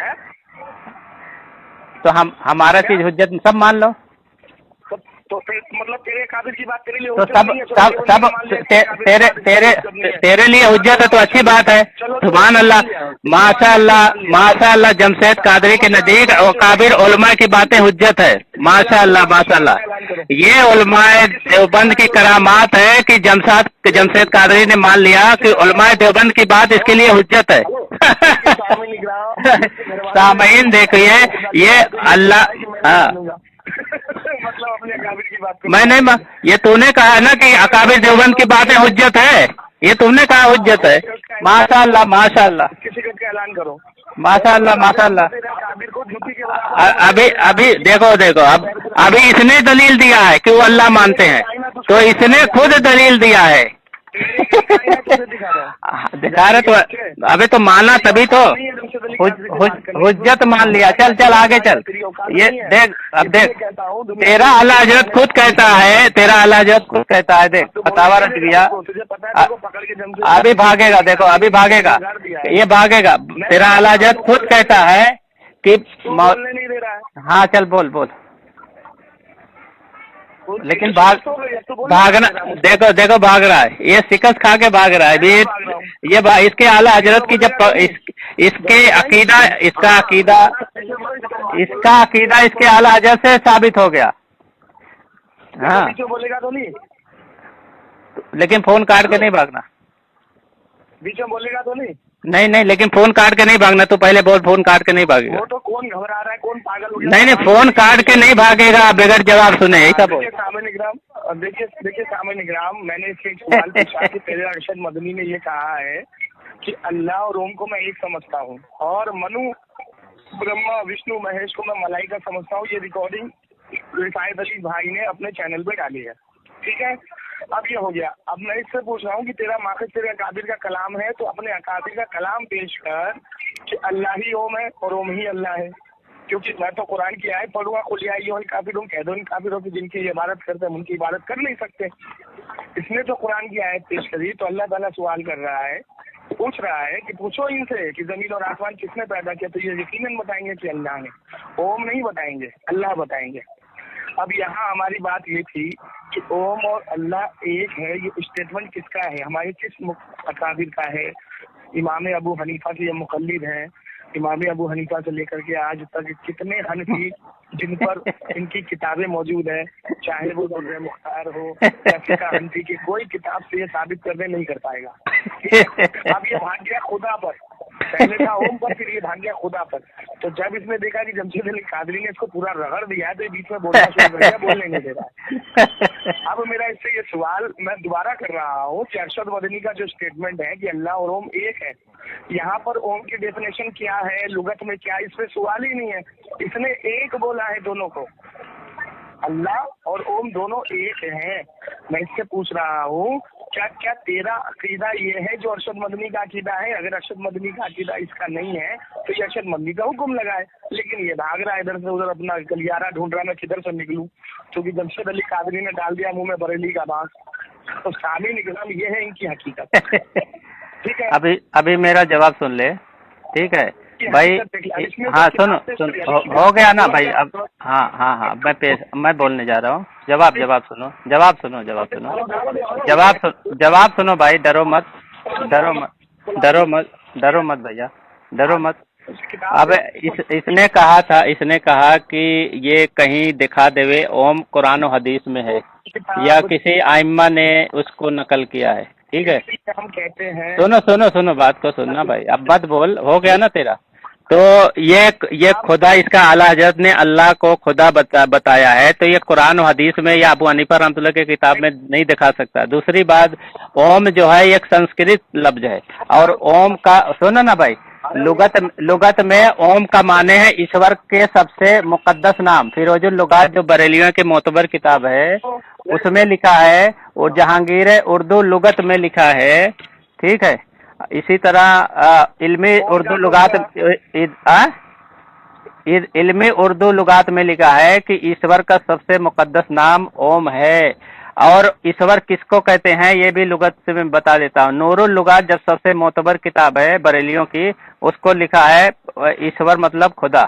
Speaker 4: है?
Speaker 1: तो हमारा चीज हुज्जत सब मान लो।
Speaker 4: तो मतलब तेरे काबिल की बात तेरे लिए
Speaker 1: तो तेरे लिए हुज्जत है तो अच्छी बात है। सुभान अल्लाह, माशाअल्लाह जमशेद कादरी के नजदीक और काबिर उलमा की बातें हुज्जत है। माशाअल्लाह। ये उलमाए देवबंद की करामात है कि जमशेद कादरी ने मान लिया कि उलमाए देवबंद की बात इसके लिए हुज्जत है। सामीन देखिए, ये अल्लाह, हाँ
Speaker 4: मतलब अपने अकाबिर की बात
Speaker 1: मैं नहीं, ये तूने कहा ना कि अकाबिर देवबंद की बातें हुज्जत है, ये तुमने कहा हुज्जत है। माशाअल्लाह
Speaker 4: किसी का ऐलान करो।
Speaker 1: माशाअल्लाह। अभी देखो अब अभी इसने दलील दिया है कि वो अल्लाह मानते हैं, तो इसने खुद दलील दिया है। दिखा रहे तो अबे तो माना तभी तो हुज्जत मान लिया। चल आगे चल। ये देख, अब देख तेरा आला हजरत खुद कहता है, देख फतावा रज़विया अभी भागेगा, देखो अभी भागेगा, ये भागेगा। तेरा आला हजरत खुद कहता है कि हाँ चल बोल लेकिन भागना, देखो भाग रहा है, ये शिकस्त खा के भाग रहा है। ये इसके आला हजरत की जब इसका अकीदा इसके आला हजरत से साबित हो गया। हाँ
Speaker 4: बोलेगा तो नहीं,
Speaker 1: लेकिन फोन काट के नहीं भागना।
Speaker 4: बीच में बोलेगा तो नहीं?
Speaker 1: नहीं, लेकिन फोन काट के नहीं भागना। तो पहले बोल, फोन काट के नहीं भागेगा।
Speaker 4: वो तो कौन घबरा रहा है, कौन पागल हो गया?
Speaker 1: नहीं, फोन काट के नहीं भागेगा बगैर जवाब सुने, ऐसा बोल।
Speaker 4: देखिए सामान्य ग्राम, मैंने इससे एक सवाल पूछा कि तेरे अरशद मदनी ने ये कहा है कि अल्लाह और ओम को मैं एक समझता हूँ और मनु ब्रह्मा विष्णु महेश को मैं मलाइका समझता हूँ। ये रिकॉर्डिंग रिफायत अली भाई ने अपने चैनल पे डाली है, ठीक है। अब ये हो गया। अब मैं इससे पूछ रहा हूँ कि तेरा माखज तेरे अकाबिर का कलाम है, तो अपने अकाबिर का कलाम पेश कर कि अल्लाह ही ओम है और ओम ही अल्लाह है। क्योंकि मैं तो कुरान की आयत पढ़ूंगा, कुल या अय्युहल काफिरून, कह दो इन काफिरों की जिनकी इबादत करते हैं उनकी इबादत कर नहीं सकते। इसने तो कुरान की आयत पेश करी, तो अल्लाह ताला सवाल कर रहा है, पूछ रहा है कि पूछो इनसे कि जमीन और आसमान किसने पैदा किया, तो ये यकीनन बताएंगे कि अल्लाह ने। ओम नहीं बताएंगे, अल्लाह बताएंगे। अब यहाँ हमारी बात ये थी कि ओम और अल्लाह एक है, ये स्टेटमेंट किसका है, हमारे किस अकाबिर का है? इमाम अबू हनीफा के ये मुकल्लिद हैं। इमाम अबू हनीफा से लेकर के आज तक कितने हनफी जिन पर इनकी किताबें मौजूद है, चाहे वो दुर्र मुख्तार हो या फिका हनफी की, कोई किताब से ये साबित करने नहीं कर पाएगा। अब ये भाग गया खुदा पर, पहले था ओम पर, फिर ये भाग गया खुदा पर। तो जब इसने देखा कि जमशेद अली कादरी ने इसको पूरा रगड़ दिया है, तो ये बीच में बोलना शुरू कर दिया, बोलने नहीं दे रहा है। अब मेरा इससे ये सवाल मैं दोबारा कर रहा हूँ कि अरशद मदनी का जो स्टेटमेंट है कि अल्लाह और ओम एक है, यहाँ पर ओम की डेफिनेशन क्या है, लुगत में क्या, इस पे सवाल ही नहीं है। इसने एक बोला है, दोनों को अल्लाह और ओम दोनों एक हैं। मैं इससे पूछ रहा हूँ क्या तेरा अकीदा ये है जो अरशद मदनी का अकीदा है? अगर अरशद मदनी का अकीदा इसका नहीं है तो ये अरशद मदनी का हुक्म लगाए, लेकिन ये भाग रहा है इधर से उधर, अपना गलियारा ढूंढ रहा, मैं किधर से निकलूं, क्योंकि जमशेद अली कादरी ने डाल दिया मुंह में बरेली का बांस। तो सामी निकलाम ये है इनकी हकीकत, ठीक है।
Speaker 1: अभी मेरा जवाब सुन ले, ठीक है भाई। हाँ सुन हो गया ना भाई। अब हाँ मैं बोलने जा रहा हूँ। जवाब सुनो भाई। डरो मत भैया, डरो मत। अब इसने कहा कि ये कहीं दिखा देवे ओम कुरान और हदीस में है या किसी आइम्मा ने उसको नकल किया है, ठीक है।
Speaker 4: हम कहते हैं
Speaker 1: सुनो बात को सुनना भाई, अब मत बोल, हो गया ना तेरा। तो ये खुदा, इसका आला हजरत ने अल्लाह को खुदा बताया है, तो ये कुरान और हदीस में या अबू हनीफा रहमतुल्लाह की किताब में नहीं दिखा सकता। दूसरी बात, ओम जो है एक संस्कृत लफ्ज है, और ओम का सुनो ना भाई, लुगत में ओम का माने है ईश्वर के सबसे मुकद्दस नाम। फिरोजुल लुगात जो बरेलियों की मोतबर किताब है उसमें लिखा है, और जहांगीर उर्दू लुगत में लिखा है, ठीक है। इसी तरह इल्मी उर्दू लुगात इल्मी उर्दू लुगात में लिखा है कि ईश्वर का सबसे मुकद्दस नाम ओम है। और ईश्वर किसको कहते हैं ये भी लुगत से मैं बता देता हूँ। नूरुल लुगात जब सबसे मोतबर किताब है बरेलियों की, उसको लिखा है ईश्वर मतलब खुदा।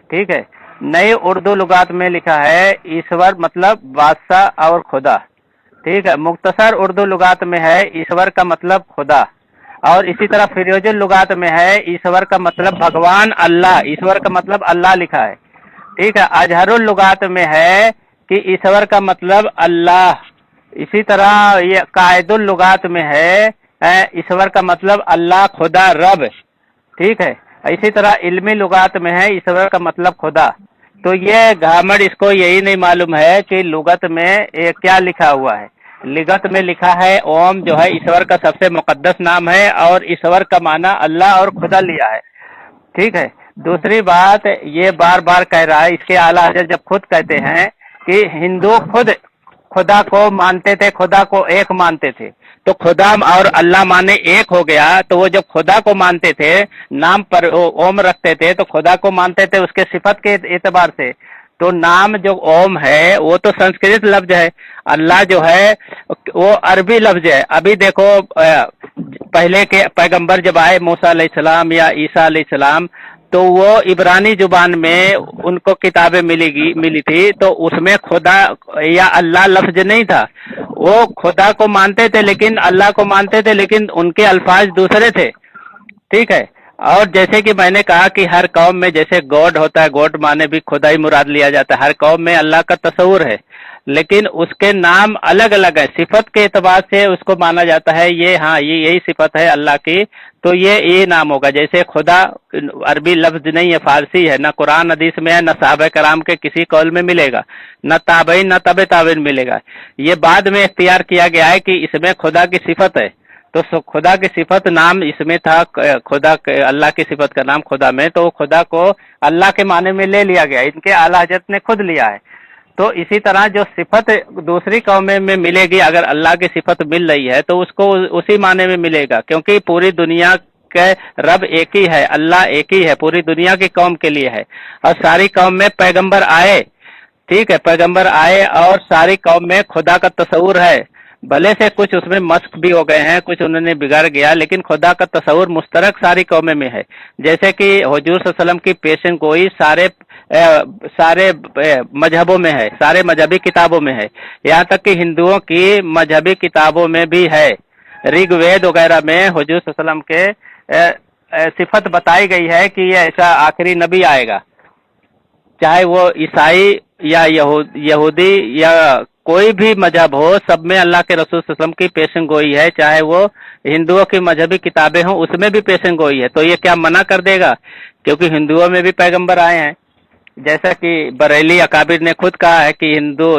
Speaker 1: ठीक है। नई उर्दू लुगात में लिखा है ईश्वर मतलब बादशाह और खुदा। ठीक है। मुख्तसर उर्दू लुगात में है ईश्वर का मतलब खुदा। और इसी तरह फिरोजुल लुगात में है ईश्वर का मतलब भगवान अल्लाह, ईश्वर का मतलब अल्लाह लिखा है। ठीक है। अजहरुल लुगात में है कि ईश्वर का मतलब अल्लाह। इसी तरह ये कायदुल लुगात में है ईश्वर का मतलब अल्लाह, खुदा, रब। ठीक है। इसी तरह इल्मी लुगात में है ईश्वर का मतलब खुदा। तो ये घामड़ इसको यही नहीं मालूम है कि लुगत में क्या लिखा हुआ है। लिगत में लिखा है ओम जो है ईश्वर का सबसे मुकद्दस नाम है और ईश्वर का माना अल्लाह और खुदा लिया है। ठीक है। दूसरी बात ये बार बार कह रहा है, इसके आला हजरत जब खुद कहते हैं कि हिंदू खुद खुदा को मानते थे, खुदा को एक मानते थे, तो खुदा और अल्लाह माने एक हो गया। तो वो जब खुदा को मानते थे, नाम पर ओम रखते थे, तो खुदा को मानते थे उसके सिफत के एतबार से। तो नाम जो ओम है वो तो संस्कृत लफ्ज है, अल्लाह जो है वो अरबी लफ्ज है। अभी देखो पहले के पैगंबर जब आए मूसा अलैहिस्सलाम या ईसा अलैहिस्सलाम, तो वो इब्रानी जुबान में उनको किताबें मिली थी, तो उसमें खुदा या अल्लाह लफ्ज नहीं था। वो खुदा को मानते थे लेकिन अल्लाह को मानते थे, लेकिन उनके अल्फाज दूसरे थे। ठीक है। और जैसे कि मैंने कहा कि हर कौम में जैसे गॉड होता है, गॉड माने भी खुदा ही मुराद लिया जाता है। हर कौम में अल्लाह का तस्वुर है, लेकिन उसके नाम अलग अलग है। सिफत के एतबार से उसको माना जाता है ये हाँ ये यही सिफत है अल्लाह की, तो ये नाम होगा। जैसे खुदा अरबी लफ्ज नहीं है, फारसी है, न कुरान हदीस में है, न साहबे कराम के किसी कौल में मिलेगा, न ताबईन न तबे ताबीन मिलेगा। ये बाद में इख्तियार किया गया है कि इसमें खुदा की सिफत है, तो खुदा की सिफत नाम इसमें था, खुदा अल्लाह की सिफत का नाम खुदा में, तो खुदा को अल्लाह के माने में ले लिया गया। इनके आला हजरत ने खुद लिया है। तो इसी तरह जो सिफत दूसरी कौमें में मिलेगी, अगर अल्लाह की सिफत मिल रही है तो उसको उसी माने में मिलेगा, क्योंकि पूरी दुनिया के रब एक ही है, अल्लाह एक ही है, पूरी दुनिया की कौम के लिए है। और सारी कौम में पैगंबर आए। ठीक है। पैगंबर आए और सारी कौम में खुदा का तस्वुर है। भले से कुछ उसमें मस्क भी हो गए हैं, कुछ उन्होंने बिगाड़ गया, लेकिन खुदा का तस्वुर मुश्तरक सारी कौमें में है। जैसे कि हुजूर सल्लल्लाहु अलैहि वसल्लम की पेशन गोई सारे मजहबों में है, सारे मजहबी किताबों में है, यहाँ तक कि हिंदुओं की मजहबी किताबों में भी है। ऋग्वेद वगैरह में हुजूर सल्लल्लाहु अलैहि वसल्लम के सिफत बताई गई है कि ये ऐसा आखिरी नबी आएगा, चाहे वो ईसाई या यहूदी या कोई भी मजहब हो, सब में अल्लाह के रसूल सल्लल्लाहु अलैहि वसल्लम की पेशन गोई है। चाहे वो हिंदुओं की मजहबी किताबें हों, उसमें भी पेशन गोई है। तो ये क्या मना कर देगा? क्योंकि हिंदुओं में भी पैगंबर आए हैं। जैसा कि बरेली अकाबिर ने खुद कहा है कि हिंदू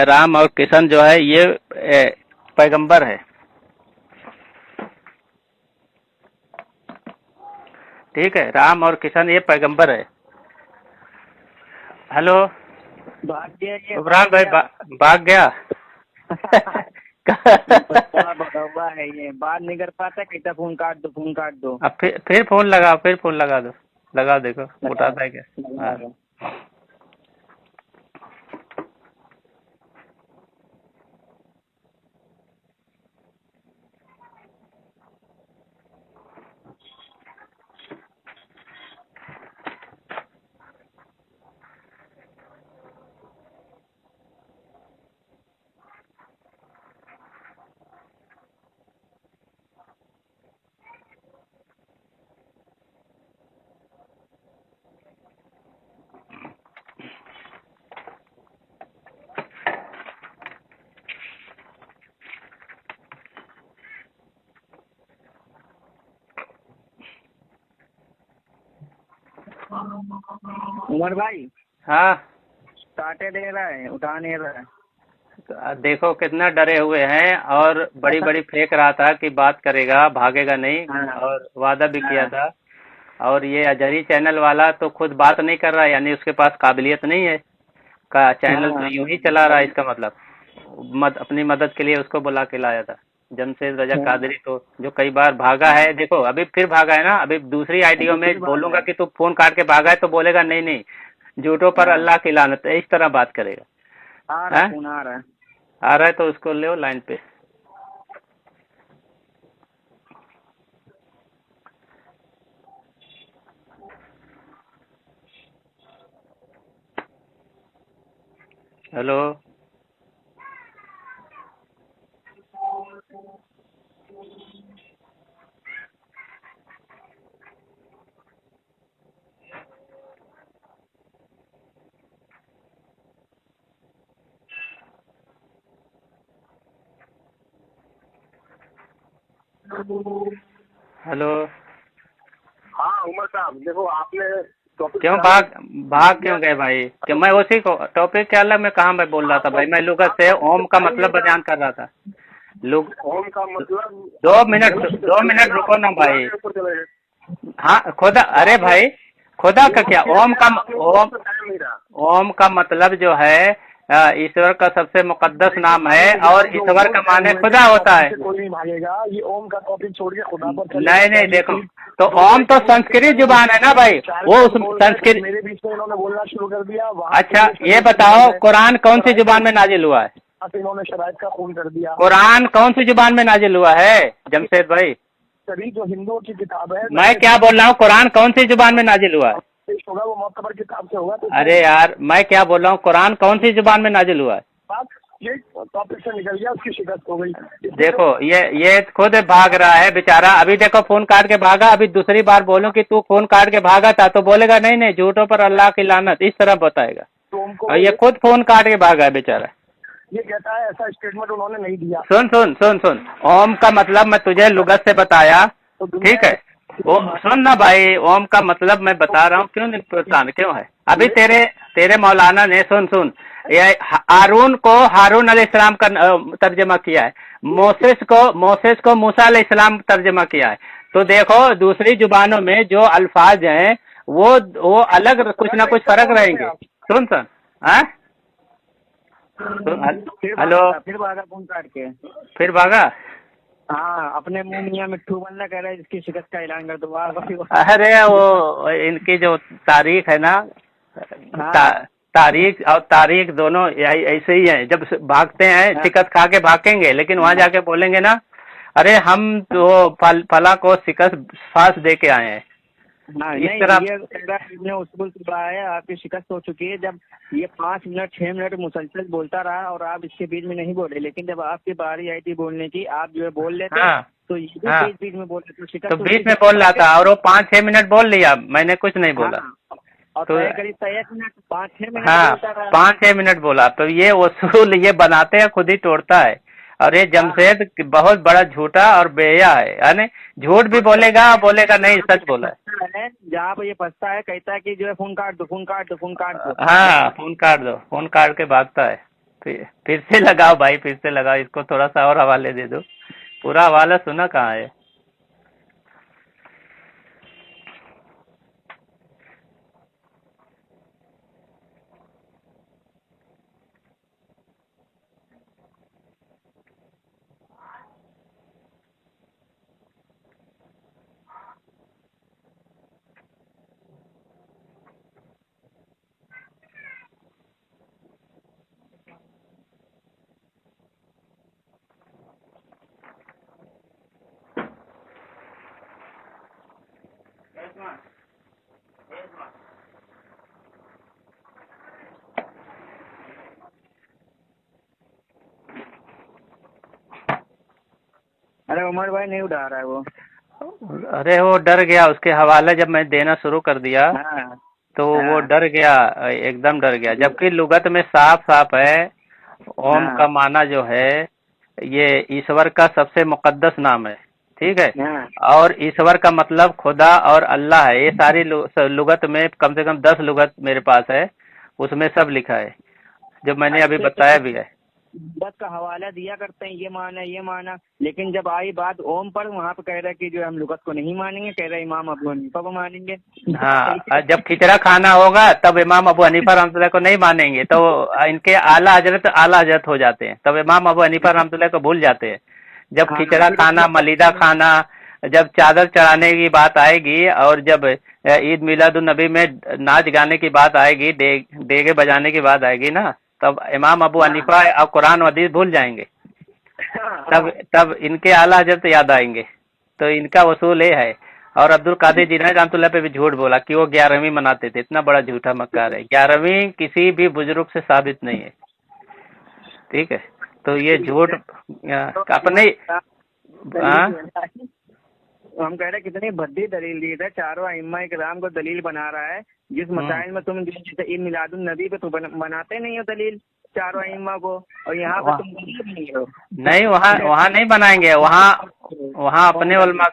Speaker 1: राम और किशन जो है ये पैगंबर है। ठीक है। राम और किशन ये पैगंबर है। हेलो इमरान भाई, भाग गया।
Speaker 2: है ये बात नहीं कर पाता, कहता फोन काट दो।
Speaker 1: अब फिर फोन लगा दो, लगा देखो उठाता है क्या। हाँ।
Speaker 2: उमर भाई,
Speaker 1: हाँ
Speaker 2: काटे दे रहा है, उठा नहीं रहा है।
Speaker 1: तो देखो कितना डरे हुए हैं, और बड़ी बड़ी फेंक रहा था कि बात करेगा, भागेगा नहीं,
Speaker 2: हाँ।
Speaker 1: और वादा भी किया था। और ये अजहरी चैनल वाला तो खुद बात नहीं कर रहा है, यानी उसके पास काबिलियत नहीं है का चैनल तो यूं ही चला रहा है। इसका मतलब अपनी मदद के लिए उसको बुला के लाया था। जमशेद रजा कादरी, तो जो कई बार भागा है, देखो अभी फिर भागा है ना, अभी दूसरी आईडियो में बोलूंगा कि तू फोन काट के भागा है तो बोलेगा नहीं नहीं झूठों पर अल्लाह की लानत, इस तरह बात करेगा।
Speaker 2: आ रहा
Speaker 1: हाँ?
Speaker 2: है, फोन आ रहा है।
Speaker 1: आ रहा है तो उसको ले लाइन पे। Hello, hello.
Speaker 4: हाँ उमर साहब देखो आपने टॉपिक
Speaker 1: क्यों भाग क्यों गए भाई? कि मैं उसी को टॉपिक के अलग में कहाँ मैं बोल रहा था भाई, मैं लुगत से ओम का मतलब बयान कर रहा था।
Speaker 4: ओम का मतलब
Speaker 1: 2 मिनट रुको ना भाई। हाँ खुदा, अरे भाई खुदा का क्या, ओम का मतलब जो है ईश्वर का सबसे मुकद्दस नाम है, और ईश्वर का माने खुदा होता है।
Speaker 4: कोई नहीं भागेगा, ये ओम का टॉपिक छोड़ के खुदा पर
Speaker 1: नहीं देखो, तो ओम तो संस्कृत जुबान है ना भाई, वो उस संस्कृत।
Speaker 4: मेरे बीच में इन्होंने बोलना शुरू कर दिया।
Speaker 1: अच्छा ये बताओ कुरान कौन सी जुबान में नाजिल हुआ है?
Speaker 4: इन्होंने शरायत का खून कर दिया।
Speaker 1: कुरान कौन सी जुबान में नाजिल हुआ है जमशेद भाई?
Speaker 4: सभी जो हिंदुओं की किताब है।
Speaker 1: मैं क्या बोल रहा हूँ, कुरान कौन सी जुबान में नाजिल हुआ है?
Speaker 4: होगा वो मोतबर किताब से होगा।
Speaker 1: अरे यार मैं क्या बोल रहा हूँ, कुरान कौन सी जुबान में नाजिल हुआ है?
Speaker 4: बात ये टॉपिक से निकल गया, उसकी शिकस्त हो गई।
Speaker 1: देखो ये खुद भाग रहा है बेचारा। अभी देखो फोन काट के भागा, अभी दूसरी बार बोलूं कि तू फोन काट के भागा था तो बोलेगा नहीं नहीं झूठों पर अल्लाह की लानत, इस तरह बताएगा।
Speaker 4: तो
Speaker 1: और ये खुद फोन काट के भागा है बेचारा।
Speaker 4: ये कहता है ऐसा स्टेटमेंट उन्होंने नहीं दिया।
Speaker 1: सुन ओम का मतलब मैं तुझे लुगत से बताया, ठीक है? वो सुन ना भाई, ओम का मतलब मैं बता रहा हूँ, क्यों नहीं परेशान क्यों है? अभी तेरे मौलाना ने सुन ये हारून को हारून अलैहिस्सलाम का तर्जमा किया है, मोसेस को मूसा अलैहिस्सलाम तर्जमा किया है। तो देखो दूसरी जुबानों में जो अल्फाज हैं वो अलग कुछ ना कुछ फर्क रहेंगे। सुन हाँ हेलो,
Speaker 2: फिर भागा फोन काट के,
Speaker 1: फिर भागा।
Speaker 2: हाँ अपने मुंह मियाँ मिट्ठू बनना कह रहा है, इसकी शिकस्त का ऐलान कर दो।
Speaker 1: अरे वो इनकी जो तारीख है ना, तारीख दोनों ऐसे ही है। जब भागते हैं शिकस्त खा के भागेंगे, लेकिन वहाँ जाके बोलेंगे ना अरे हम तो फला को शिकस्त फांस दे के आए हैं।
Speaker 2: इस तरह उसूल है, आपकी शिकस्त हो चुकी है। जब ये 5 मिनट 6 मिनट मुसलसल बोलता रहा और आप इसके बीच में नहीं बोले, लेकिन जब आपकी बारी आई थी बोलने की, आप जो है बोल लेते। तो ये बीच में बोल रहे तो शिकस्त, तो
Speaker 1: बीच में बोल रहा था और वो 5-6 मिनट बोल लिया, मैंने कुछ नहीं बोला।
Speaker 2: और तो करीब 1 मिनट 5-6 मिनट
Speaker 1: 5-6 मिनट बोला। तो ये उसूल ये बनाते हैं, खुद ही तोड़ता है। और ये जमशेद बहुत बड़ा झूठा और बेया है, यानी झूठ भी बोलेगा नहीं सच बोला है।
Speaker 2: जहाँ पर ये फंसता है कहता है कि जो है फोन काट दो।
Speaker 1: हाँ फोन काट के भागता है। फिर से लगाओ भाई, फिर से लगाओ, इसको थोड़ा सा और हवाले दे दो। पूरा हवाला सुना कहाँ है?
Speaker 2: अरे उमर भाई नहीं उठा रहा है वो।
Speaker 1: अरे वो डर गया, उसके हवाले जब मैं देना शुरू कर दिया तो वो डर गया, एकदम डर गया। जबकि लुगत में साफ है ओम का माना जो है ये ईश्वर का सबसे मुकद्दस नाम है, ठीक है? और ईश्वर का मतलब खुदा और अल्लाह है। ये सारी लुगत में कम से कम 10 लुगत मेरे पास है, उसमें सब लिखा है जो मैंने अभी बताया भी है।
Speaker 2: बस का हवाला दिया करते हैं, ये माना, लेकिन जब आई बात ओम पर, वहाँ पे कह रहा है कि जो हम लुगत को नहीं मानेंगे, कह रहे इमाम अबू हनीफा को मानेंगे।
Speaker 1: हाँ जब खिचड़ा खाना होगा तब इमाम अबू हनीफा रहमतुल्लाह को नहीं मानेंगे, तो इनके आला हजरत हो जाते हैं, तब इमाम अबू हनीफा रहमतुल्लाह को भूल जाते हैं। जब
Speaker 2: हाँ,
Speaker 1: खिचड़ा
Speaker 2: फिर
Speaker 1: खाना,
Speaker 2: उसमें
Speaker 1: मलीदा खाना, जब चादर चढ़ाने की बात आएगी, और जब ईद मिलादुन नबी में नाच गाने की बात आएगी, डेगे बजाने की बात आएगी ना, तब इमाम अबू हनीफा और कुरान और हदीस भूल जाएंगे। तब तब इनके आला हजरत याद आएंगे। तो इनका वसूल ये है। और अब्दुल कादिर जिलानी रहमतुल्लाह पे भी झूठ बोला कि वो 11वीं मनाते थे। इतना बड़ा झूठा मक्कार है। 11वीं किसी भी बुजुर्ग से साबित नहीं है। ठीक है, तो ये झूठ अपने
Speaker 2: हम कह रहे कितनी भद्दी दलील दी है, चारों अइम्मा इकराम को दलील बना रहा है। जिस मसाइल में तुम जैसे ईद मिलादुन नबी पे तो बनाते नहीं हो दलील चारों अइम्मा को, और यहाँ पे तुम दलील नहीं हो।
Speaker 1: नहीं, वहाँ नहीं बनाएंगे। वहाँ अपने उलमा,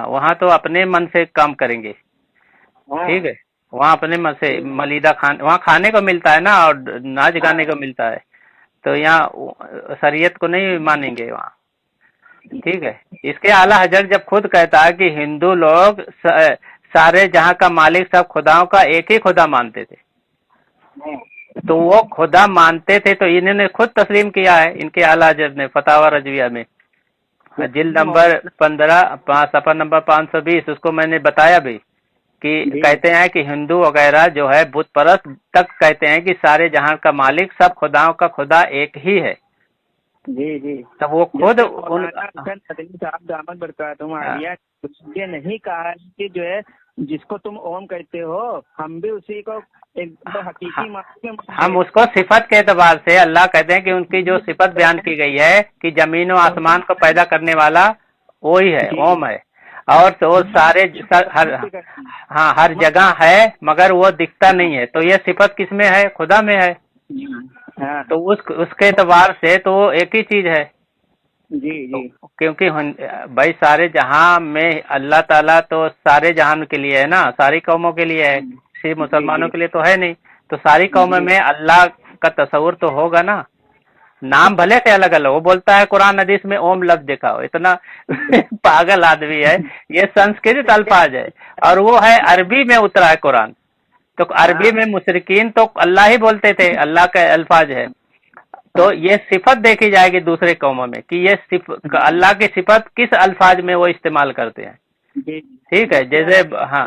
Speaker 1: वहाँ तो अपने मन से काम करेंगे। ठीक है, वहाँ अपने मन से मलीदा वहाँ खाने को मिलता है ना, और नाच गाने को मिलता है। तो यहाँ शरीयत को नहीं मानेंगे वहाँ। ठीक है, इसके आला हजरत जब खुद कहता है कि हिंदू लोग सारे जहाँ का मालिक सब खुदाओं का एक ही खुदा मानते थे, तो वो खुदा मानते थे तो इन्होंने खुद तस्लीम किया है। इनके आला हजरत ने फतावा रजविया में जिल्द नंबर 15 सफा नंबर 520, उसको मैंने बताया भी कि कहते हैं कि हिंदू वगैरह जो है बुत परस्त तक कहते हैं कि सारे जहां का मालिक सब खुदाओं का खुदा एक ही है।
Speaker 2: जी जी,
Speaker 1: तब वो खुद
Speaker 2: दामद बरकातुहू ये नहीं कहा कि जो है जिसको तुम ओम कहते हो हम भी उसी को एक हकीकी
Speaker 1: हम उसको सिफत के एतबार से अल्लाह कहते हैं कि उनकी जो सिफत बयान की गई है कि जमीन और आसमान को पैदा करने वाला वो ही है, ओम है। और तो वो सारे हर जगह है, मगर वो दिखता नहीं है। तो ये सिफत किसमें है? खुदा में है। तो उसके एतबार से तो एक ही चीज है।
Speaker 2: जी जी,
Speaker 1: तो क्योंकि भाई सारे जहां में अल्लाह ताला तो सारे जहान के लिए है ना, सारी कौमों के लिए है, सिर्फ मुसलमानों के लिए तो है नहीं। तो सारी कौमों में अल्लाह का तस्वुर तो होगा ना। नाम भले से अलग अलग, वो बोलता है कुरान हदीस में ओम लफ्ज दिखाओ, इतना पागल आदमी है। ये संस्कृत अल्फाज है और वो है अरबी में उतरा है कुरान। तो अरबी में मुशरिकीन तो अल्लाह ही बोलते थे, अल्लाह का अल्फाज है। तो ये सिफत देखी जाएगी दूसरे कौमों में कि ये अल्लाह की सिफत किस अल्फाज में वो इस्तेमाल करते हैं। ठीक है, जैसे हाँ,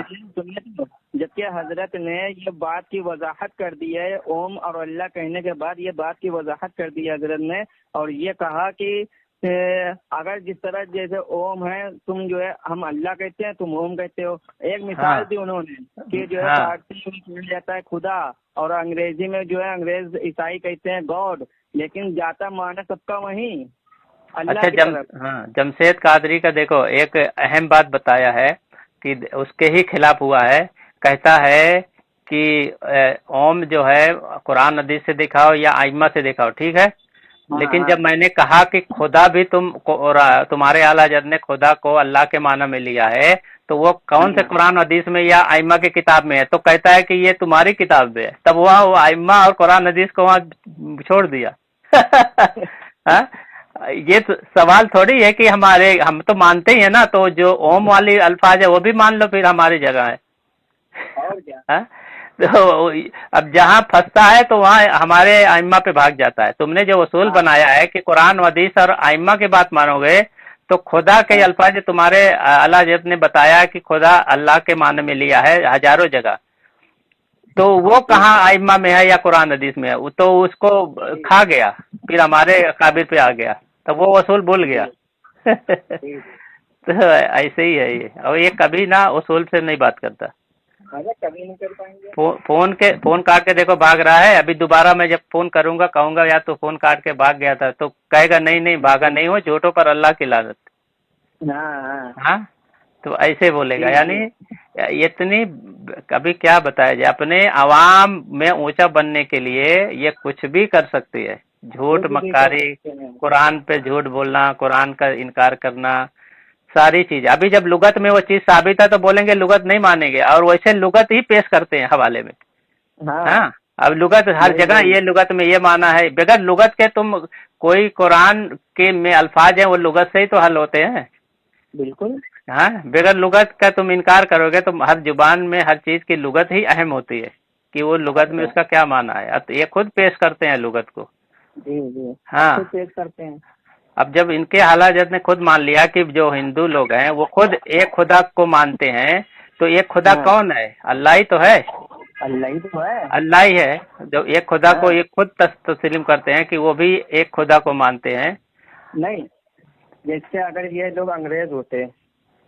Speaker 2: जबकि हजरत ने ये बात की वजाहत कर दी है, ओम और अल्लाह कहने के बाद ये बात की वजाहत कर दी है हजरत ने, और ये कहा कि अगर जिस तरह जैसे ओम है, तुम जो है हम अल्लाह कहते हैं, तुम ओम कहते हो। एक मिसाल दी उन्होंने कि जो है फारसी में कहा जाता है खुदा, और अंग्रेजी में जो है अंग्रेज ईसाई कहते हैं गॉड, लेकिन जाता माना सबका वही अल्लाह की तरफ।
Speaker 1: जमशेद कादरी का देखो एक अहम बात बताया है कि उसके ही खिलाफ हुआ है। कहता है कि ओम जो है कुरान हदीस से दिखाओ या आइम्मा से दिखाओ, ठीक है। लेकिन जब मैंने कहा कि खुदा भी तुम्हारे आला हज़रत ने खुदा को अल्लाह के माना में लिया है, तो वो कौन से कुरान हदीस में या आइम्मा की किताब में है? तो कहता है कि ये तुम्हारी किताब में है। तब वहाँ वो आइम्मा और कुरान हदीस को वहाँ छोड़ दिया। ये तो सवाल थोड़ी है कि हम तो मानते ही है ना, तो जो ओम वाली अल्फाज है वो भी मान लो, फिर हमारी जगह है।
Speaker 2: और क्या?
Speaker 1: तो अब जहाँ फंसता है तो वहाँ हमारे आइम्मा पे भाग जाता है। तुमने जो उसूल बनाया है कि कुरान हदीस और आइम्मा की बात मानोगे, तो खुदा के अल्फाज तुम्हारे आला हज़रत ने बताया कि खुदा अल्लाह के माने में लिया है हजारों जगह, तो वो कहाँ आइम्मा में है या कुरान हदीस में है? तो उसको खा गया, फिर हमारे काबिल पे आ गया, तो वो उसूल भूल गया। तो ऐसे ही है ये, और ये कभी ना उसूल से नहीं बात करता।
Speaker 2: कभी नहीं कर पाएंगे।
Speaker 1: फोन काट के देखो भाग रहा है। अभी दोबारा मैं जब फोन करूंगा कहूंगा यार तो फोन काट के भाग गया था, तो कहेगा नहीं भागा नहीं हो, झूठों पर अल्लाह की लानत। हाँ, तो ऐसे बोलेगा। यानी इतनी कभी क्या बताया जाए, अपने आवाम में ऊंचा बनने के लिए ये कुछ भी कर सकती है। झूठ मक्कारी, कुरान पे झूठ बोलना, कुरान का इनकार करना, सारी चीज। अभी जब लुगत में वो चीज साबित है तो बोलेंगे लुगत नहीं मानेंगे, और वैसे लुगत ही पेश करते हैं हवाले में। हाँ, अब लुगत हर जगह ये लुगत में ये माना है। बगैर लुगत के तुम कोई कुरान के में अल्फाज हैं वो लुगत से ही तो हल होते हैं।
Speaker 2: बिल्कुल।
Speaker 1: हाँ, बगैर लुगत का तुम इनकार करोगे तो हर जुबान में हर चीज की लुगत ही अहम होती है कि वो लुगत में उसका क्या माना है। अब ये खुद पेश करते हैं लुगत को।
Speaker 2: जी जी,
Speaker 1: हाँ,
Speaker 2: पेश करते हैं।
Speaker 1: अब जब इनके आला हज़रत ने खुद मान लिया कि जो हिंदू लोग हैं वो खुद एक खुदा को मानते हैं, तो एक खुदा
Speaker 2: हाँ।
Speaker 1: कौन है? अल्लाह ही तो है।
Speaker 2: अल्लाह ही तो है।
Speaker 1: अल्लाह ही है। जब एक खुदा को
Speaker 2: हाँ।
Speaker 1: ये खुद तस्लीम करते हैं कि वो भी एक खुदा को मानते हैं।
Speaker 2: नहीं, जैसे अगर ये लोग अंग्रेज होते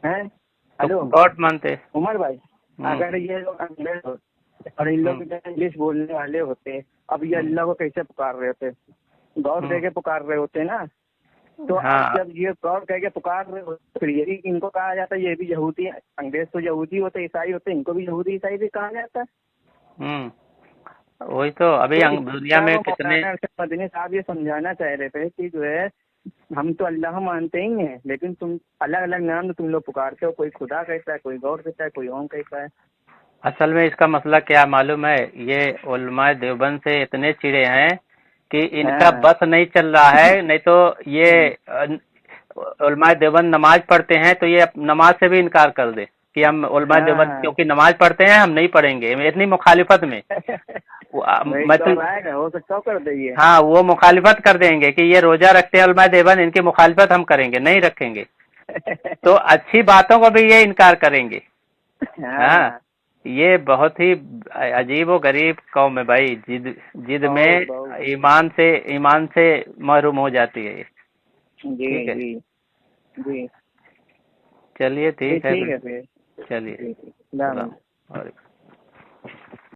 Speaker 2: हैं,
Speaker 1: तो
Speaker 2: हेलो
Speaker 1: गॉड मानते।
Speaker 2: उमर भाई, अगर ये लोग अंग्रेज होते और इन लोग इंग्लिश बोलने वाले होते, अब ये अल्लाह को कैसे पुकार रहे होते? गॉड कह के पुकार रहे होते ना। तो
Speaker 1: हाँ।
Speaker 2: अब जब ये गॉड कह के पुकार रहे होते, फिर यही इनको कहा जाता है ये भी यहूदी है। अंग्रेज तो यहूदी होते, ईसाई होते, इनको भी यहूदी ईसाई भी कहा जाता है।
Speaker 1: वही तो अभी
Speaker 2: तो
Speaker 1: दुनिया में कितने
Speaker 2: मदनी साहब ये समझाना चाह रहे थे कि जो है हम तो अल्लाह मानते ही हैं, लेकिन तुम अलग अलग नाम तुम लोग पुकारते हो, कोई खुदा कहता है, कोई गौर कहता है, कोई ओम कहता है।
Speaker 1: असल में इसका मसला क्या मालूम है? ये उलमाए देवबंद से इतने चिड़े हैं कि इनका
Speaker 2: हाँ।
Speaker 1: बस नहीं चल रहा है। नहीं तो ये उलमाए देवबंद नमाज पढ़ते हैं तो ये नमाज से भी इनकार कर दे कि हम उलमाए देवबंद
Speaker 2: हाँ।
Speaker 1: क्योंकि नमाज पढ़ते हैं हम नहीं पढ़ेंगे, इतनी मुखालिफत में मतलब
Speaker 2: हो सकता हो कर देंगे।
Speaker 1: हाँ, वो मुखालिफत कर देंगे कि ये रोजा रखते हैं उलमाए देवबंद, इनकी मुखालिफत हम करेंगे, नहीं रखेंगे। तो अच्छी बातों को भी ये इनकार करेंगे। हाँ, ये बहुत ही अजीब और गरीब कौम है भाई। जिद में ईमान से महरूम हो जाती है ये।
Speaker 2: जी
Speaker 1: ठीक है।
Speaker 2: जी जी।
Speaker 1: चलिए ठीक है
Speaker 2: ठीक है फिर।
Speaker 1: चलिए।
Speaker 2: ठीक है।